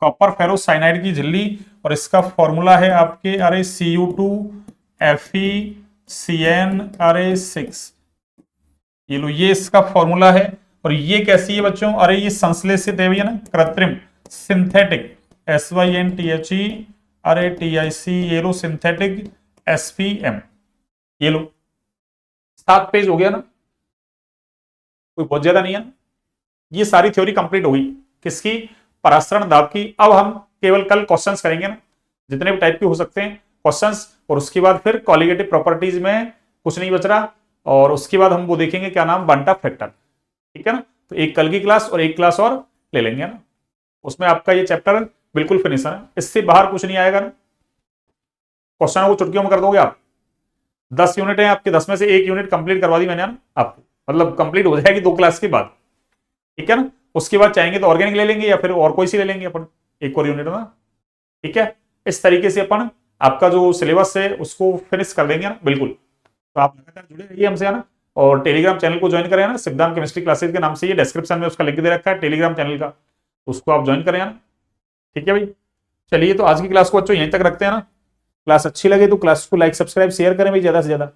कॉपर फेरोसाइनाइड की झिल्ली। और इसका फॉर्मूला है आपके, अरे Cu2Fe अरे 6, ये लो, ये इसका फॉर्मूला है। और ये कैसी है बच्चों, अरे ये संश्लेषित है भैया ना, कृत्रिम, सिंथेटिक, SYNTHE अरे TIC, ये लो सिंथेटिक SPM, ये लो 7 पेज हो गया ना, कोई बहुत ज्यादा नहीं है। ये सारी थ्योरी कंप्लीट होगी किसकी, परासरण दाब की। अब हम केवल कल क्वेश्चंस करेंगे ना, जितने भी टाइप के हो सकते हैं क्वेश्चंस, और उसके बाद फिर कॉलिगेटिव प्रॉपर्टीज में कुछ नहीं बच रहा, और उसके बाद हम वो देखेंगे क्या नाम, बंटा फैक्टर, ठीक है ना। तो एक कल की क्लास और एक क्लास और ले लेंगे ना, उसमें आपका ये चैप्टर बिल्कुल फिनिश है, इससे बाहर कुछ नहीं आएगा ना। क्वेश्चन को चुटकियों में कर दोगे आप, 10 यूनिट है आपके, 10 में से एक यूनिट कंप्लीट करवा दी मैंने ना आपको, मतलब कंप्लीट हो जाएगी 2 क्लास के बाद, ठीक है ना। उसके बाद चाहेंगे तो ऑर्गेनिक ले लेंगे या फिर और कोई सी ले लेंगे अपन, एक और यूनिट ना, ठीक है। इस तरीके से अपन आपका जो सिलेबस है उसको फिनिश कर देंगे ना, बिल्कुल। तो आप लगातार जुड़े रहिए हमसे, है ना, और टेलीग्राम चैनल को ज्वाइन करें ना, सिद्धांत केमिस्ट्री क्लासेस के नाम से, ये डिस्क्रिप्शन में उसका लिंक दे रखा है टेलीग्राम चैनल का, उसको आप ज्वाइन करें ना, ठीक है भाई। चलिए तो आज की क्लास को बच्चों यहीं तक रखते हैं ना, क्लास अच्छी लगे तो क्लास को लाइक सब्सक्राइब शेयर करें भाई ज्यादा से ज्यादा।